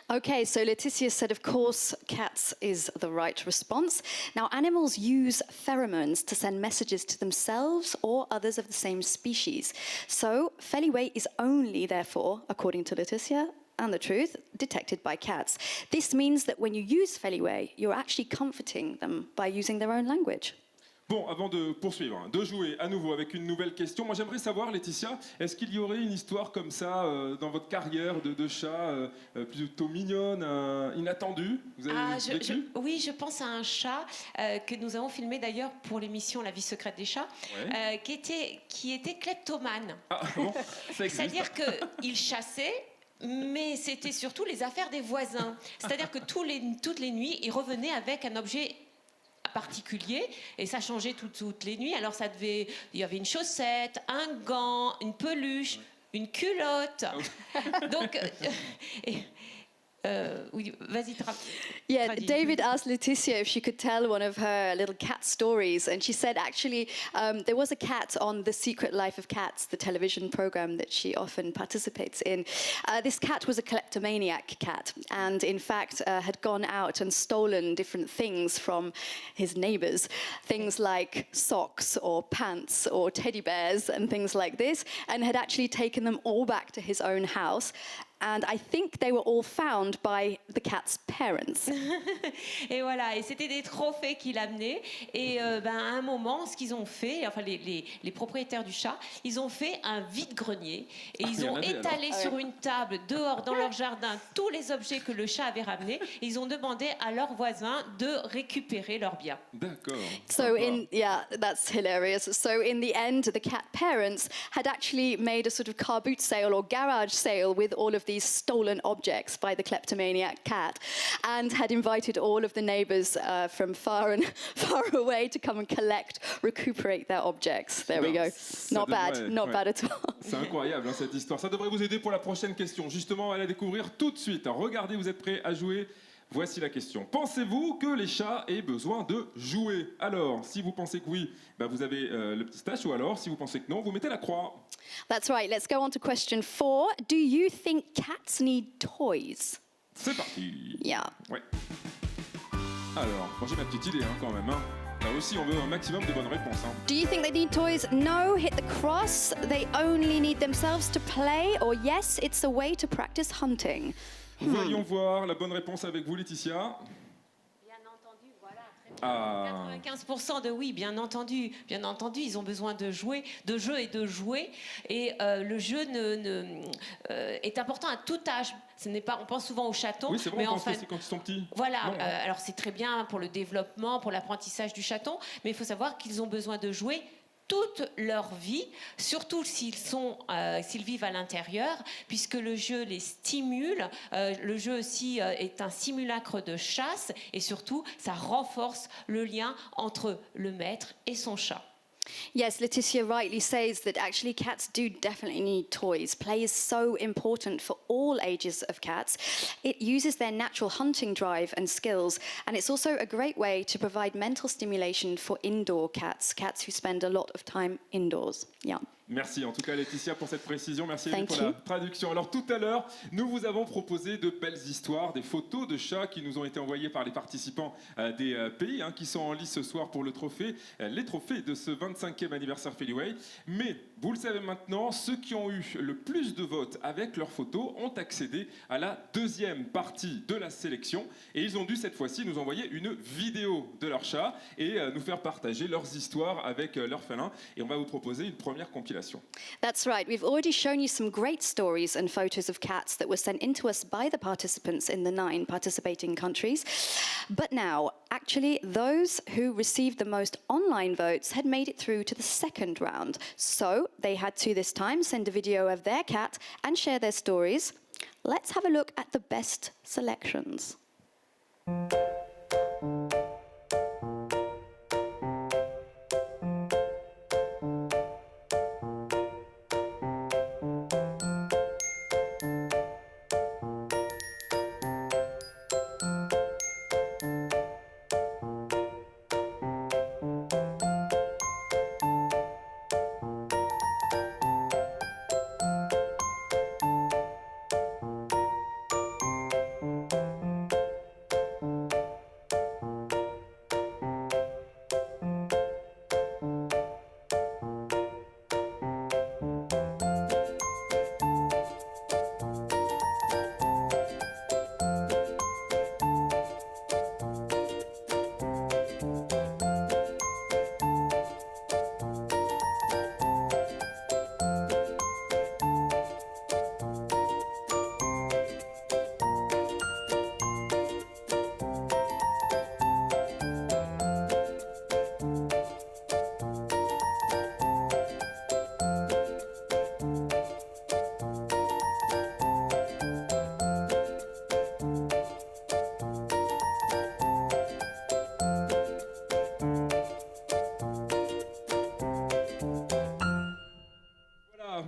Okay, so Laetitia said, of course, cats is the right response. Now, animals use pheromones to send messages to themselves or others of the same species. So, Feliway is only, therefore, according to Laetitia, and the truth, detected by cats. This means that when you use Feliway, you're actually comforting them by using their own language. Bon, avant de poursuivre, de jouer à nouveau avec une nouvelle question, moi j'aimerais savoir, Laetitia, est-ce qu'il y aurait une histoire comme ça dans votre carrière de chat plutôt mignonne, inattendue? Vous avez vécu? Oui, je pense à un chat que nous avons filmé d'ailleurs pour l'émission La vie secrète des chats, Ouais. qui était kleptomane. Ah, bon, ça existe. C'est-à-dire qu'il chassait, mais c'était surtout les affaires des voisins. C'est-à-dire que toutes les nuits, il revenait avec un objet particulier et ça changeait toutes les nuits. Alors il y avait une chaussette, un gant, une peluche, une culotte. Donc oui, vas-y. Yeah, David asked Laetitia if she could tell one of her little cat stories, and she said actually there was a cat on The Secret Life of Cats, the television program that she often participates in. This cat was a kleptomaniac cat, and in fact had gone out and stolen different things from his neighbors, things like socks or pants or teddy bears and things like this, and had actually taken them all back to his own house. And I think they were all found by the cat's parents. Et voilà, et c'était des trophées qu'il amenait. Et à un moment, ce qu'ils ont fait, enfin les propriétaires du chat, ils ont fait un vide-grenier et ils ont étalé sur une table dehors dans leur jardin tous les objets que le chat avait ramenés. Et ils ont demandé à leurs voisins de récupérer leurs biens. D'accord. So that's hilarious. So in the end, the cat parents had actually made a sort of car boot sale or garage sale with all of these stolen objects by the kleptomaniac cat, and had invited all of the neighbors from far away to come and recuperate their objects. There we go. Not bad at all. C'est incroyable cette histoire. Ça devrait vous aider pour la prochaine question. Justement, à la découvrir tout de suite. Regardez, vous êtes prêts à jouer? Voici la question. Pensez-vous que les chats aient besoin de jouer? Alors, si vous pensez que oui, vous avez le petit stage, ou alors, si vous pensez que non, vous mettez la croix. That's right. Let's go on to question 4. Do you think cats need toys? C'est parti. Yeah. Ouais. Alors, moi j'ai ma petite idée quand même. Là aussi, on veut un maximum de bonnes réponses. Do you think they need toys? No, hit the cross. They only need themselves to play. Or yes, it's a way to practice hunting. Voyons voir la bonne réponse avec vous, Laetitia. Bien entendu, voilà. Très bien. 95% de oui, bien entendu. Bien entendu, ils ont besoin de jouer, de jeux et de jouer. Et le jeu est important à tout âge. On pense souvent aux chatons. Oui, c'est vrai, on pense que c'est quand ils sont petits. Voilà, alors c'est très bien pour le développement, pour l'apprentissage du chaton, mais il faut savoir qu'ils ont besoin de jouer toute leur vie, surtout s'ils vivent à l'intérieur, puisque le jeu les stimule. Le jeu aussi est un simulacre de chasse, et surtout, ça renforce le lien entre le maître et son chat. Yes, Laetitia rightly says that actually cats do definitely need toys. Play is so important for all ages of cats. It uses their natural hunting drive and skills, and it's also a great way to provide mental stimulation for indoor cats who spend a lot of time indoors. Yeah. Merci en tout cas Laetitia pour cette précision, merci Thank pour you. la traduction. Alors tout à l'heure, nous vous avons proposé de belles histoires, des photos de chats qui nous ont été envoyées par les participants des pays qui sont en lice ce soir pour les trophées de ce 25e anniversaire Feliway. Mais Vous le savez maintenant, ceux qui ont eu le plus de votes avec leurs photos ont accédé à la deuxième partie de la sélection et ils ont dû cette fois-ci nous envoyer une vidéo de leur chat et nous faire partager leurs histoires avec leurs félins et on va vous proposer une première compilation. That's right. We've already shown you some great stories and photos of cats that were sent in to us by the participants in the 9 participating countries. But now, actually, those who received the most online votes had made it through to the second round. So they had to this time send a video of their cat and share their stories. Let's have a look at the best selections.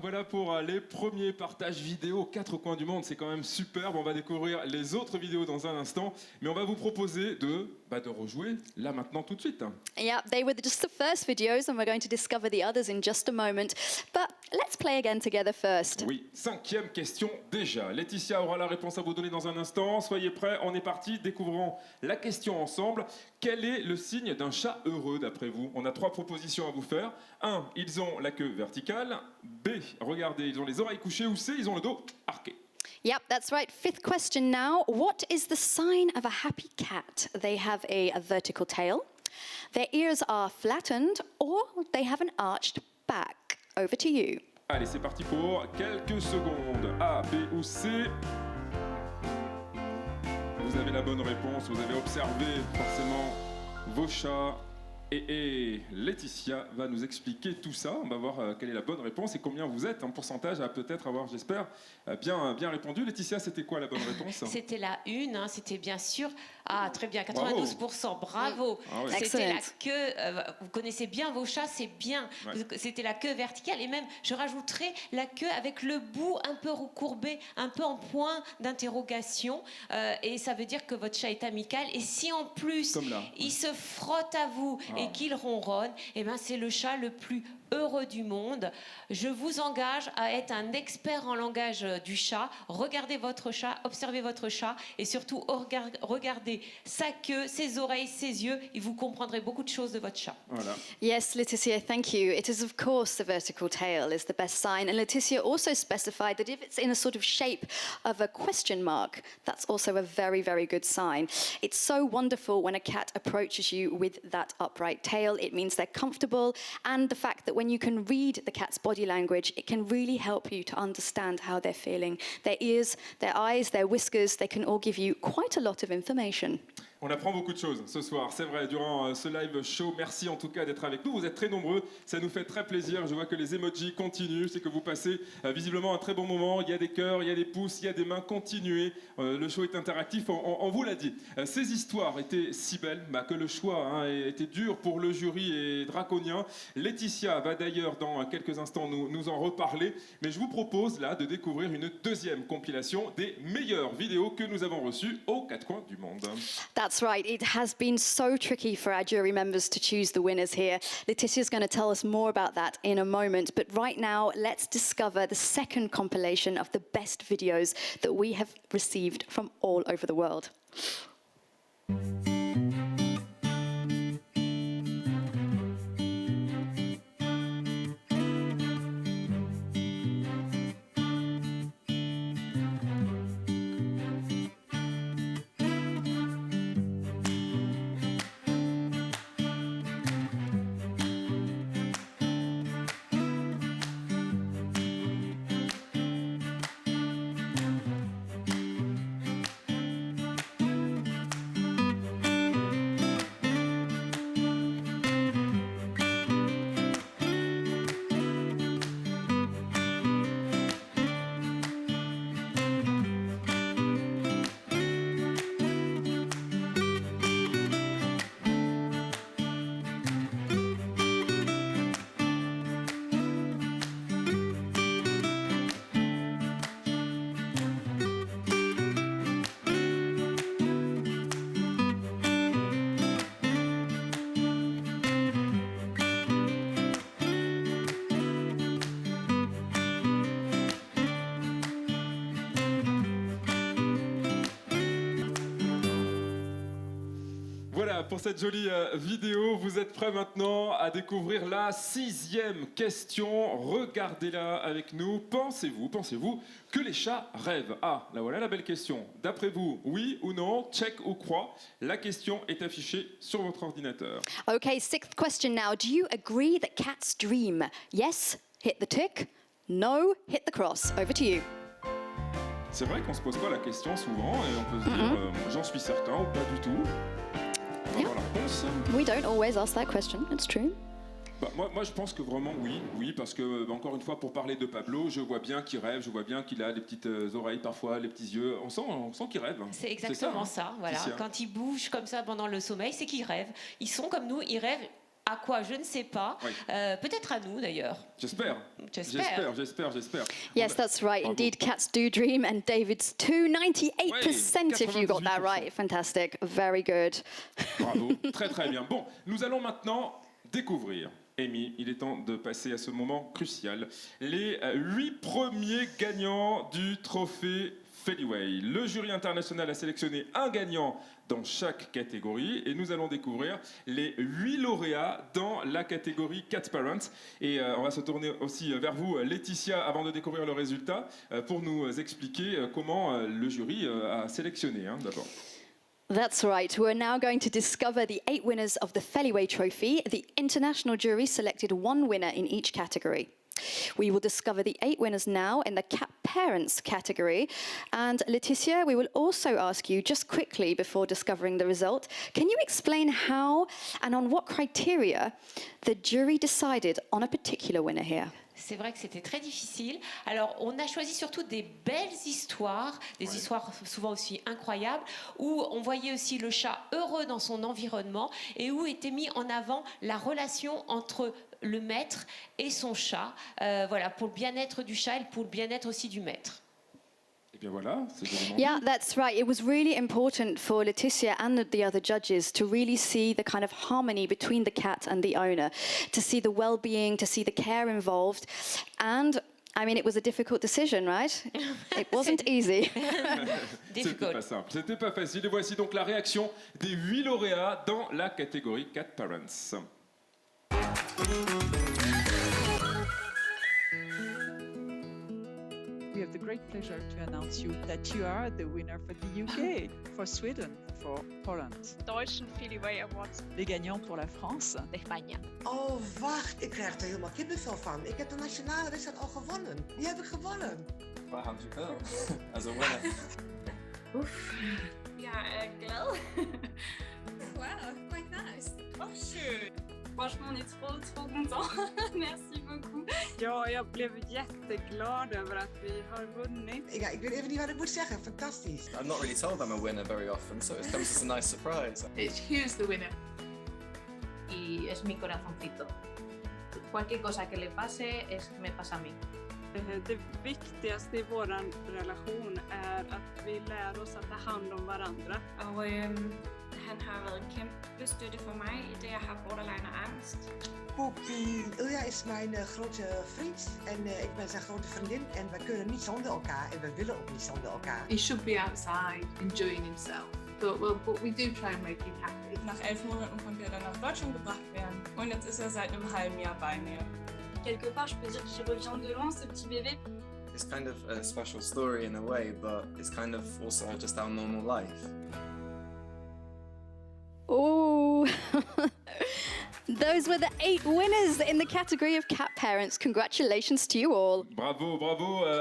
Voilà pour les premiers partages vidéo aux 4 coins du monde, c'est quand même superbe. On va découvrir les autres vidéos dans un instant, mais on va vous proposer de rejouer là maintenant tout de suite. Yeah, they were just the first videos and we're going to discover the others in just a moment. But let's play again together first. Oui, 5e question déjà. Laetitia aura la réponse à vous donner dans un instant. Soyez prêts, on est parti. Découvrons la question ensemble. Quel est le signe d'un chat heureux d'après vous? On a 3 propositions à vous faire. 1, ils ont la queue verticale. B, regardez, ils ont les oreilles couchées. Ou C, ils ont le dos arqué. Yep, that's right. 5th question now. What is the sign of a happy cat? They have a vertical tail, their ears are flattened, or they have an arched back. Over to you. Allez, c'est parti pour quelques secondes. A, B ou C? Vous avez la bonne réponse, vous avez observé forcément vos chats. Et Laetitia va nous expliquer tout ça. On va voir quelle est la bonne réponse et combien vous êtes en pourcentage à peut-être avoir, j'espère, bien répondu. Laetitia, c'était quoi la bonne réponse? C'était la 1, hein, c'était bien sûr. Ah, très bien, 92%, bravo. Ah ouais. C'était la queue, vous connaissez bien vos chats, c'est bien. Ouais. C'était la queue verticale et même, je rajouterais la queue avec le bout un peu recourbé, un peu en point d'interrogation. Et ça veut dire que votre chat est amical. Et si en plus, il se frotte à vous et qu'il ronronne, eh ben, c'est le chat le plus heureux du monde. Je vous engage à être un expert en langage du chat. Regardez votre chat, observez votre chat et surtout regardez sa queue, ses oreilles, ses yeux et vous comprendrez beaucoup de choses de votre chat. Voilà. Yes, Laetitia, thank you. It is of course the vertical tail is the best sign, and Laetitia also specified that if it's in a sort of shape of a question mark, that's also a very, very good sign. It's so wonderful when a cat approaches you with that upright tail. It means they're comfortable, and the fact that when you can read the cat's body language, it can really help you to understand how they're feeling. Their ears, their eyes, their whiskers, they can all give you quite a lot of information. On apprend beaucoup de choses ce soir, c'est vrai, durant ce live show. Merci en tout cas d'être avec nous. Vous êtes très nombreux, ça nous fait très plaisir. Je vois que les emojis continuent, c'est que vous passez visiblement un très bon moment. Il y a des cœurs, il y a des pouces, il y a des mains. Continuez, le show est interactif, on vous l'a dit. Ces histoires étaient si belles que le choix était dur pour le jury et draconien. Laetitia va d'ailleurs dans quelques instants nous en reparler. Mais je vous propose là de découvrir une deuxième compilation des meilleures vidéos que nous avons reçues aux 4 coins du monde. That's right. It has been so tricky for our jury members to choose the winners here. Laetitia's going to tell us more about that in a moment. But right now, let's discover the second compilation of the best videos that we have received from all over the world. Voilà, pour cette jolie vidéo, vous êtes prêts maintenant à découvrir la 6e question. Regardez-la avec nous. Pensez-vous que les chats rêvent? Ah, là voilà la belle question. D'après vous, oui ou non, check ou croix? La question est affichée sur votre ordinateur. Okay, 6th question now. Do you agree that cats dream? Yes, hit the tick. No, hit the cross. Over to you. C'est vrai qu'on se pose pas la question souvent et on peut se dire j'en suis certain ou pas du tout. On va voir la réponse. We don't always ask that question, it's true. Bah, moi je pense que vraiment oui, parce que encore une fois pour parler de Pablo, je vois bien qu'il rêve, je vois bien qu'il a les petites oreilles parfois, les petits yeux, on sent qu'il rêve. C'est exactement ça, voilà. Quand ils bougent comme ça pendant le sommeil, c'est qu'ils rêvent. Ils sont comme nous, ils rêvent. À quoi? Je ne sais pas. Oui. Peut-être à nous d'ailleurs. J'espère. Yes, that's right. Bravo. Indeed, cats do dream, and David's 98% if you got that 98%. right. Fantastic. Very good. Bravo, très bien. Bon, nous allons maintenant découvrir. Amy, il est temps de passer à ce moment crucial. Les 8 premiers gagnants du trophée Feliway. Le jury international a sélectionné un gagnant dans chaque catégorie et nous allons découvrir les 8 lauréats dans la catégorie Cat Parents. Et on va se tourner aussi vers vous, Laetitia, avant de découvrir le résultat, pour nous expliquer comment le jury a sélectionné d'abord. That's right. We're now going to discover the 8 winners of the Feliway Trophy. The international jury selected 1 winner in each category. We will discover the 8 winners now in the Cat Parents category. And Laetitia, we will also ask you, just quickly before discovering the result, can you explain how and on what criteria the jury decided on a particular winner here? C'est vrai que c'était très difficile. Alors, on a choisi surtout des belles histoires, des histoires souvent aussi incroyables, où on voyait aussi le chat heureux dans son environnement et où était mis en avant la relation entre le maître et son chat, voilà, pour le bien-être du chat et pour le bien-être aussi du maître. Et bien voilà, c'est Yeah, that's right. It was really important for Laetitia and the other judges to really see the kind of harmony between the cat and the owner, to see the well-being, to see the care involved. And I mean, it was a difficult decision, right? It wasn't easy. C'était pas simple, c'était pas facile. Et voici donc la réaction des 8 lauréats dans la catégorie Cat Parents. We have the great pleasure to announce you that you are the winner for the UK, for Sweden, for Poland. Deutschen Feliway Awards. Les gagnants pour la France. España. Oh, wacht, ik krijg er helemaal kippenvel van. Ik heb de nationale wedstrijd al gewonnen. Die heb ik gewonnen. Well, how'd you feel as a winner? Ouf. Ja, glad. Wow, quite nice. Oh, schön. Franchement, on est trop contents. Merci beaucoup. Ja, jag blev jätteglad över att vi har vunnit. Ja, ik weet even niet wat ik moet zeggen. Fantastisch. I'm not really told I'm a winner very often, so it comes as a nice surprise. Here's the winner. Y es mi corazoncito. Cualquier cosa que le pase, me pasa a mí. Det viktigaste i vår relation är att vi lär oss att ta hand om varandra. Og han har været en kæmpe støtte for mig i det, jeg har borderline og angst. Poepie, Ilja is mijn grote vriend en ik ben zijn grote vriendin en we kunnen niet zonder elkaar en we willen ook niet zonder elkaar. He should be outside enjoying himself. But we do try and make him happy. Nach 11 Monaten konnte er dann nach Deutschland gebracht werden. Und jetzt ist er seit einem halben Jahr bei mir. Quelque part, je peux dire qu'il revient de loin, ce petit bébé. It's kind of a special story in a way, but it's kind of also just our normal life. Oh, those were the 8 winners in the category of Cat Parents. Congratulations to you all. Bravo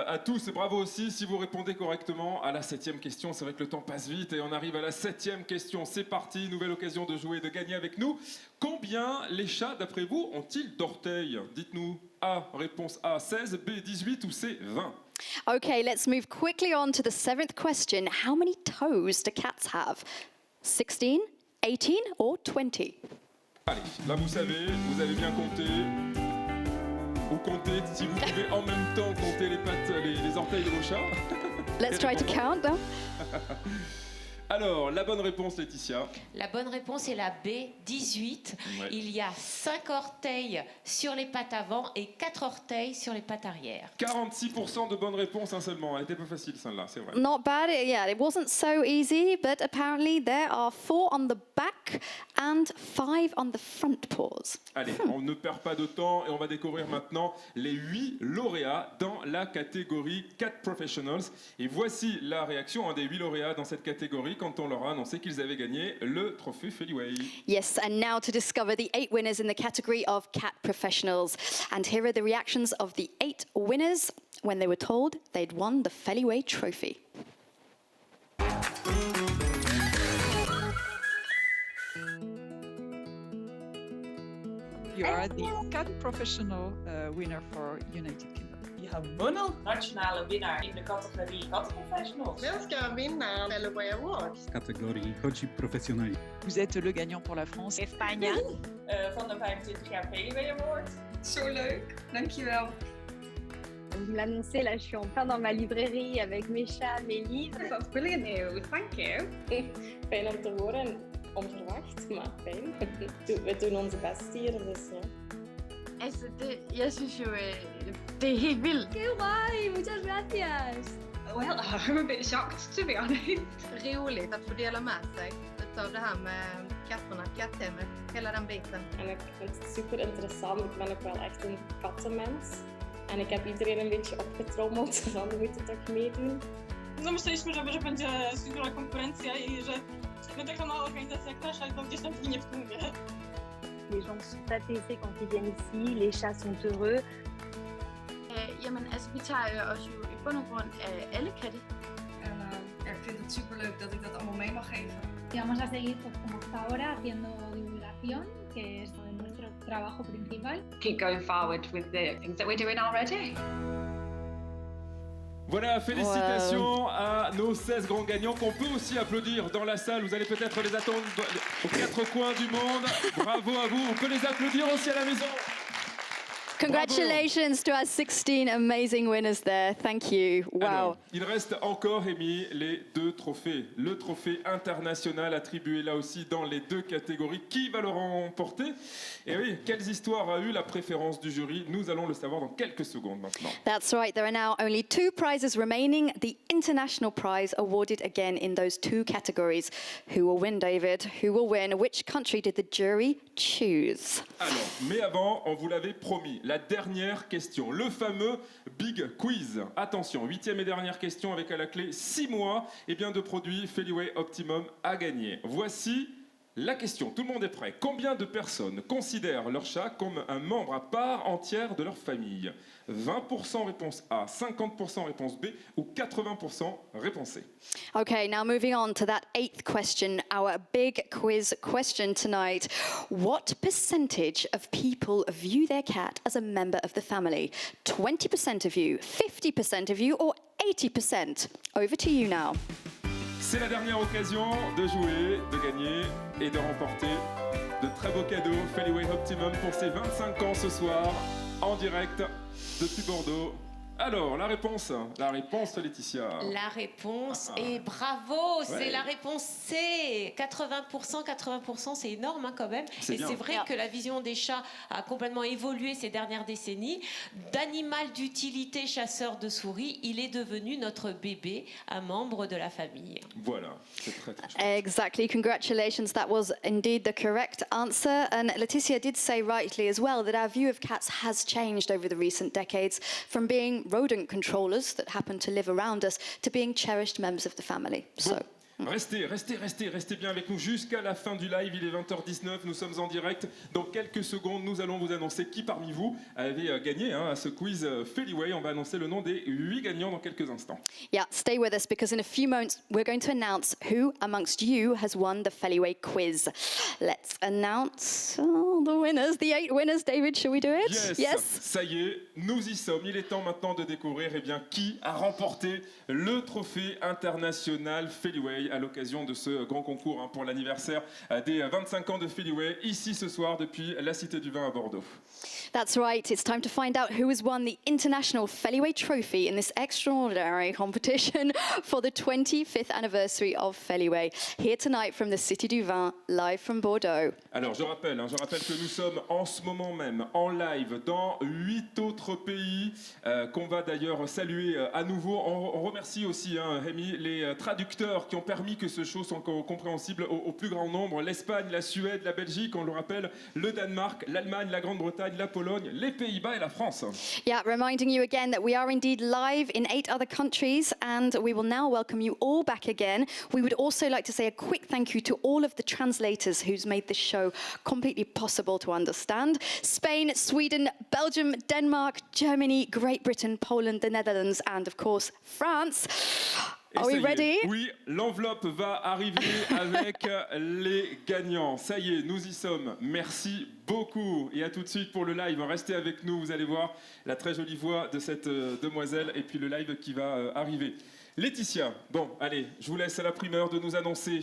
à tous et bravo aussi si vous répondez correctement à la 7e question. C'est vrai que le temps passe vite et on arrive à la 7e question. C'est parti, nouvelle occasion de jouer et de gagner avec nous. Combien les chats, d'après vous, ont-ils d'orteils? Dites-nous. A, réponse A, 16, B, 18 ou C, 20? Okay, let's move quickly on to the 7th question. How many toes do cats have? 16, 18 or 20? Allez, là vous savez, vous avez bien compté. Ou comptez si vous pouvez en même temps compter les pattes, les orteils de vos chats. Let's try to count them. Alors, la bonne réponse, Laetitia. La bonne réponse est la B, 18. Ouais. Il y a 5 orteils sur les pattes avant et 4 orteils sur les pattes arrière. 46% de bonnes réponses seulement. Elle était pas facile, celle-là, c'est vrai. Not bad. It wasn't so easy, but apparently there are 4 on the back and 5 on the front paws. Allez, on ne perd pas de temps et on va découvrir maintenant les 8 lauréats dans la catégorie Cat Professionals. Et voici la réaction des 8 lauréats dans cette catégorie quand on leur a annoncé qu'ils avaient gagné le trophée Feliway. Yes, and now to discover the 8 winners in the category of Cat Professionals. And here are the reactions of the 8 winners when they were told they'd won the Feliway trophy. You are the Cat Professional winner for United Kingdom. Je hebt gewonnen. Nationale winnaar in de categorie Cat Professionals. Jag ska vinna Feliway Awards. Categorie Coach Professionnel. Vous êtes le gagnant pour la France. Espagne. Van de 25 jaar Feliway Award. Zo leuk, dankjewel. Vous me l'annoncez, là, je suis en plein dans ma librairie avec mes chats, mes livres. That's brilliant news, thank you. Fijn om te horen, onverwacht, maar fijn. We doen onze best hier, dus ja. Jeg synes jo, det er helt vildt. Qué guay, muchas gracias. Well, I'm a bit shocked to be honest. Roligt att få dela med sig av det här med katterna, katthemmet, hela den biten. En ik vind het super interessant, ik ben ook wel echt een kattenmens. En ik heb iedereen een beetje opgetrommeld, van we moeten toch meedoen. No myśleliśmy, że będzie duża konkurencja i że taka mała organizacja jak nasza to gdzieś tam ginie w tłumie. Les gens sont apaisés quand ils viennent ici, les chats sont heureux. Jamen, altså, vi tager os jo i bund og grund alle katte. Ik vind het super leuk dat ik dat allemaal mee mag geven. Y vamos a seguir pues, como hasta ahora haciendo divulgación, que es nuestro trabajo principal. Keep going forward with the things that we're doing already. Voilà, félicitations à nos 16 grands gagnants qu'on peut aussi applaudir dans la salle. Vous allez peut-être les attendre aux 4 coins du monde. Bravo à vous. On peut les applaudir aussi à la maison. Congratulations to our 16 amazing winners there. Thank you. Wow. Alors, il reste encore, Amy, les 2 trophées. Le trophée international attribué là aussi dans les 2 catégories. Qui va le remporter? Et oui, quelles histoires a eu la préférence du jury? Nous allons le savoir dans quelques secondes maintenant. That's right. There are now only 2 prizes remaining. The international prize awarded again in those 2 categories. Who will win, David? Who will win? Which country did the jury choose? Alors, mais avant, on vous l'avait promis. La dernière question, le fameux Big Quiz. Attention, 8e et dernière question avec à la clé 6 mois de produits Feliway Optimum à gagner. Voici la question, tout le monde est prêt. Combien de personnes considèrent leur chat comme un membre à part entière de leur famille? 20% réponse A, 50% réponse B ou 80% réponse C. Okay, now moving on to that 8th question, our big quiz question tonight. What percentage of people view their cat as a member of the family? 20% of you, 50% of you, or 80%? Over to you now. C'est la dernière occasion de jouer, de gagner et de remporter de très beaux cadeaux Feliway Optimum pour ses 25 ans ce soir, en direct depuis Bordeaux. Alors, la réponse Laetitia. La réponse est bravo, c'est la réponse C. 80%, c'est énorme quand même. Et c'est vrai que la vision des chats a complètement évolué ces dernières décennies. D'animal d'utilité chasseur de souris, il est devenu notre bébé, un membre de la famille. Voilà, c'est très chouette. Exactly, congratulations. That was indeed the correct answer. And Laetitia did say rightly as well that our view of cats has changed over the recent decades from being rodent controllers that happen to live around us to being cherished members of the family. So. Restez bien avec nous jusqu'à la fin du live. Il est 20h19, nous sommes en direct. Dans quelques secondes, nous allons vous annoncer qui parmi vous avait gagné à ce quiz Feliway. On va annoncer le nom des 8 gagnants dans quelques instants. Yeah, stay with us because in a few moments we're going to announce who amongst you has won the Feliway quiz. Let's announce the winners, the 8 winners. David, shall we do it? Yes. Ça y est, nous y sommes. Il est temps maintenant de découvrir qui a remporté le trophée international Feliway Feliway à l'occasion de ce grand concours hein, pour l'anniversaire des 25 ans de Feliway, ici ce soir depuis la Cité du Vin à Bordeaux. That's right. It's time to find out who has won the International Feliway Trophy in this extraordinary competition for the 25th anniversary of Feliway. Here tonight from the Cité du Vin, live from Bordeaux. Alors je rappelle que nous sommes en ce moment même en live dans 8 autres pays qu'on va d'ailleurs saluer à nouveau. On remercie aussi, Rémi, les traducteurs qui ont permis que ce show soit compréhensible au plus grand nombre. L'Espagne, la Suède, la Belgique, on le rappelle, le Danemark, l'Allemagne, la Grande-Bretagne, la Pologne, les Pays-Bas et la France. Yeah, reminding you again that we are indeed live in 8 other countries and we will now welcome you all back again. We would also like to say a quick thank you to all of the translators who's made this show completely possible to understand. Spain, Sweden, Belgium, Denmark, Germany, Great Britain, Poland, the Netherlands and of course France. Are we ready? Oui, l'enveloppe va arriver avec les gagnants. Ça y est, nous y sommes. Merci beaucoup. Et à tout de suite pour le live. Restez avec nous, vous allez voir la très jolie voix de cette demoiselle et puis le live qui va arriver. Laetitia, bon, allez, je vous laisse à la primeur de nous annoncer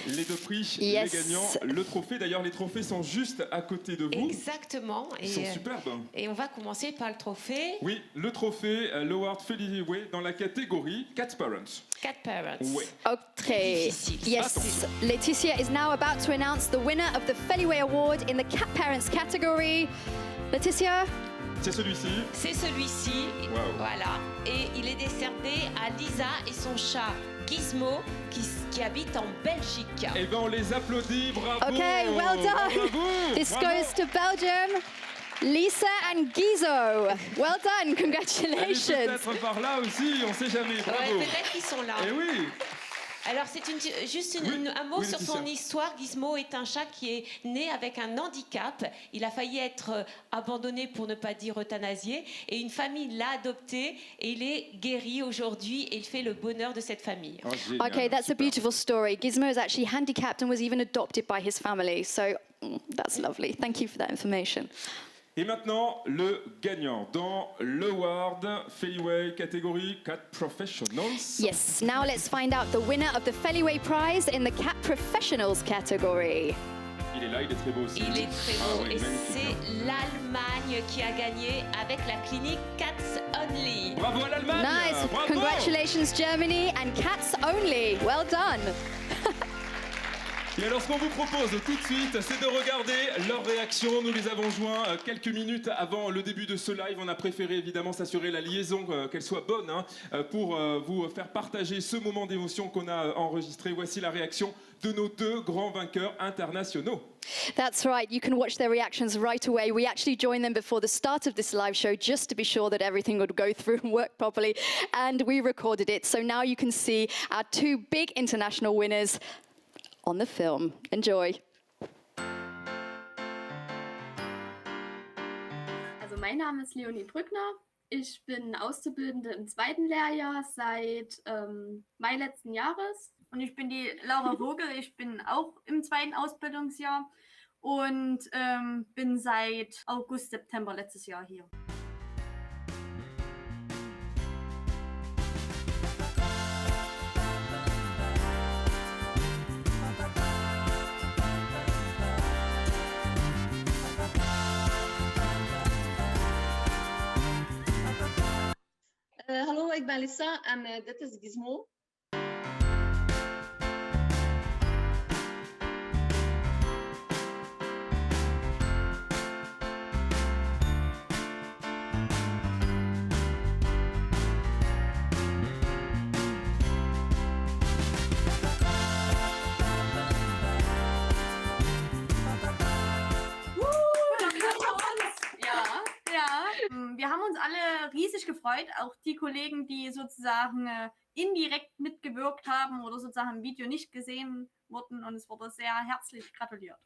les 2 prix, Yes. les gagnants, le trophée. D'ailleurs, les trophées sont juste à côté de vous. Exactement. Ils sont superbes. Et on va commencer par le trophée. Oui, le trophée, l'Award Feliway dans la catégorie Cat Parents. Cat Parents. Oui. Okay. Yes, Laetitia is now about to announce the winner of the Feliway Award in the Cat Parents category. Laetitia? C'est celui-ci. C'est celui-ci. Wow. Voilà. Et il est décerné à Lisa et son chat Gizmo qui habite en Belgique. Eh bien, on les applaudit. Bravo. Okay, well done. Bravo. This Bravo. goes to Belgium. Lisa and Gizo. Well done. Elle est Congratulations. peut-être par là aussi, on ne sait jamais. Bravo. Ouais, peut-être qu'ils sont là. Eh oui. Alors, c'est juste un mot sur son histoire. Gizmo est un chat qui est né avec un handicap. Il a failli être abandonné, pour ne pas dire euthanasié. Et une famille l'a adopté et il est guéri aujourd'hui et il fait le bonheur de cette famille. Oh, Okay, that's a beautiful story. Gizmo is actually handicapped and was even adopted by his family. So that's lovely. Thank you for that information. Et maintenant, le gagnant dans l'Award Feliway catégorie Cat Professionals. Yes, now let's find out the winner of the Feliway Prize in the Cat Professionals category. Il est là, il est très beau aussi. Il est très beau. Ah oui, et magnifique. c'est l'Allemagne qui a gagné avec la clinique Cats Only. Bravo à l'Allemagne. Nice. Bravo. Congratulations, Germany and Cats Only. Well done. Et alors, ce qu'on vous propose tout de suite, c'est de regarder leurs réactions. Nous les avons joints quelques minutes avant le début de ce live. On a préféré évidemment s'assurer la liaison, qu'elle soit bonne, pour vous faire partager ce moment d'émotion qu'on a enregistré. Voici la réaction de nos 2 grands vainqueurs internationaux. That's right. You can watch their reactions right away. We actually joined them before the start of this live show just to be sure that everything would go through and work properly. And we recorded it. So now you can see our 2 big international winners on the film. Enjoy. Also mein Name ist Leonie Brückner. Ich bin Auszubildende im 2. Lehrjahr seit Mai letzten Jahres. Und ich bin die Laura Vogel, ich bin auch im 2. Ausbildungsjahr und bin seit August, September letztes Jahr hier. Hallo, ik ben Lisa en dit is Gizmo. Wir haben uns alle riesig gefreut, auch die Kollegen, die sozusagen indirekt mitgewirkt haben oder sozusagen im Video nicht gesehen wurden und es wurde sehr herzlich gratuliert.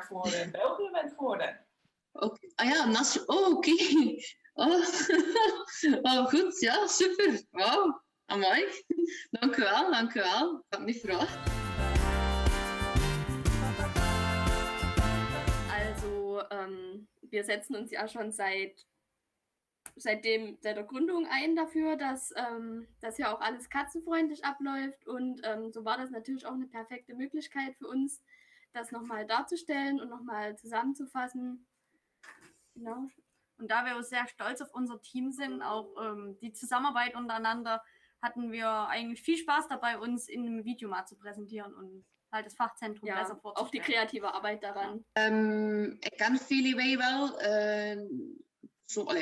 Voor België bent geworden. Okay. Ah ja, oké. Oh. Oh, goed, ja, super. Wauw, amai. Dank u wel, dank u wel. Ik had het niet verwacht. Also, wir setzen uns ja schon seit seit der Gründung ein dafür, dass ja auch alles katzenfreundlich abläuft und so war das natürlich auch eine perfekte Möglichkeit für uns, das nochmal darzustellen und nochmal zusammenzufassen. Genau. Und da wir sehr stolz auf unser Team sind, auch die Zusammenarbeit untereinander, hatten wir eigentlich viel Spaß dabei, uns in einem Video mal zu präsentieren und halt das Fachzentrum besser vorzustellen. Auch die kreative Arbeit daran. Ik ken Feliway wel.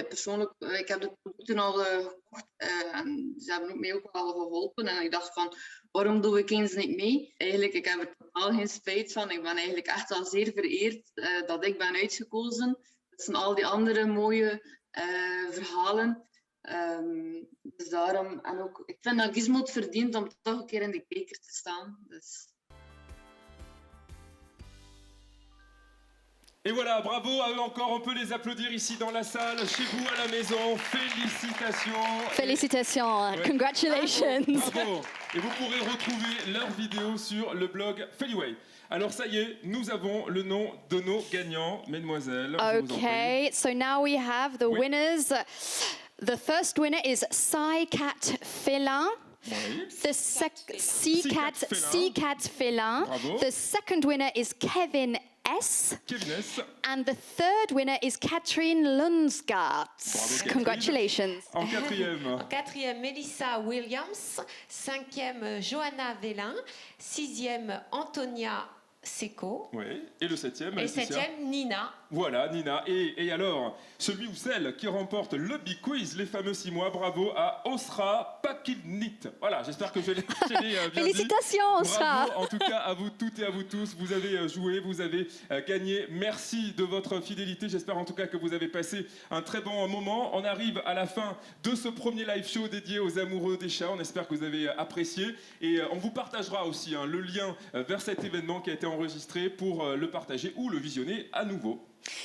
Persoonlijk, ik heb de producten al gekocht en ze hebben mij ook wel geholpen. En ik dacht van, waarom doe ik eens niet mee? Eigenlijk, ik heb er totaal geen spijt van. Ik ben eigenlijk echt wel zeer vereerd dat ik ben uitgekozen. Tussen al die andere mooie verhalen. Dus daarom, en ook, ik vind dat Gizmo het verdient om toch een keer in de kijker te staan. Dus. Et voilà, bravo à eux encore, on peut les applaudir ici dans la salle, chez vous à la maison, félicitations. Félicitations, congratulations. Bravo. Et vous pourrez retrouver leurs vidéos sur le blog Feliway. Alors ça y est, nous avons le nom de nos gagnants, mesdemoiselles. Okay, so now we have the winners. The first winner is Cat Félin. The Cat Félin. Bravo. The second winner is Kevin S. And the third winner is Catherine Lunsgaard. Congratulations. En quatrième. En quatrième, Melissa Williams. Cinquième, Johanna Vélin. Sixième, Antonia Seco. Oui. Et le septième, Et Laetitia. septième, Nina. Voilà, Nina. Et alors, celui ou celle qui remporte le Big Quiz, les fameux 6 mois, bravo à Osra Pakinit. Voilà, j'espère que je l'ai bien Félicitations, dit. Osra. Bravo, en tout cas, à vous toutes et à vous tous. Vous avez joué, vous avez gagné. Merci de votre fidélité. J'espère en tout cas que vous avez passé un très bon moment. On arrive à la fin de ce premier live show dédié aux amoureux des chats. On espère que vous avez apprécié. Et on vous partagera aussi le lien vers cet événement qui a été enregistré pour le partager ou le visionner à nouveau.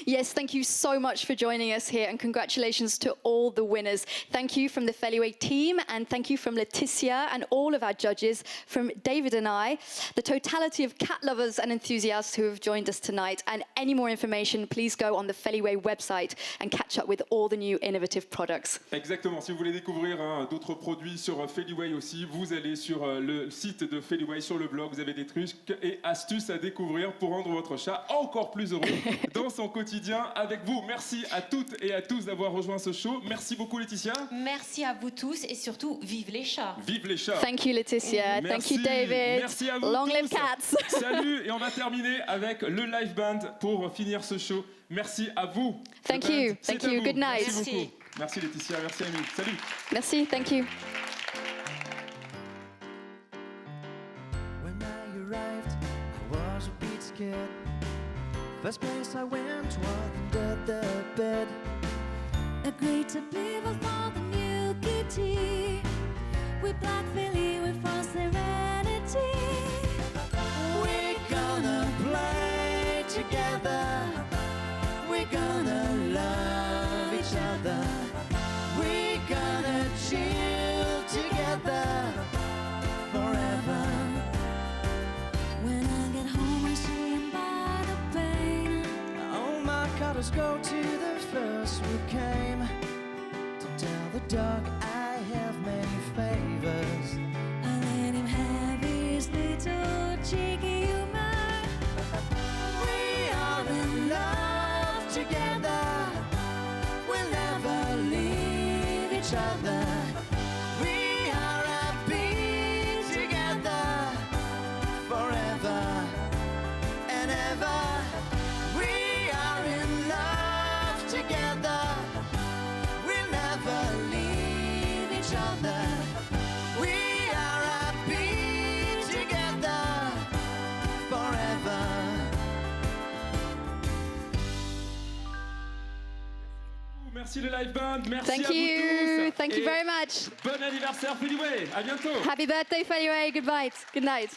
Yes, thank you so much for joining us here and congratulations to all the winners. Thank you from the Feliway team and thank you from Laetitia and all of our judges, from David and I, the totality of cat lovers and enthusiasts who have joined us tonight. And any more information, please go on the Feliway website and catch up with all the new innovative products. Exactement, si vous voulez découvrir d'autres produits sur Feliway aussi, vous allez sur le site de Feliway, sur le blog, vous avez des trucs et astuces à découvrir pour rendre votre chat encore plus heureux dans son quotidien avec vous. Merci à toutes et à tous d'avoir rejoint ce show. Merci beaucoup Laetitia. Merci à vous tous et surtout, vive les chats. Vive les chats. Thank you Laetitia, thank you David. Merci à vous Long tous. live cats. Salut et on va terminer avec le live band pour finir ce show. Merci à vous. Thank Le you, band, c'est thank à you, vous. good night. Merci beaucoup. Merci Laetitia, merci Amy. Salut. Merci, thank you. When I arrived, I was a bit scared. First place I went was under the bed. Agreed to be for the new kitty. With Black Philly, with for serenity. We're gonna play together. We're gonna love each other. We're gonna chill together forever. When I get home, I see him by the pain. All my colors go to the first who came to tell the dog I have many favors. I let him have his little cheeky humor. We are in love together. We'll never leave each other. We are happy together forever and ever. We are in love together. We'll never leave each other. We are happy together forever. Merci le live band, merci Thank à vous you. tous. Thank you Et very much. Bon anniversaire Feliway, à bientôt. Happy birthday Feliway, good night.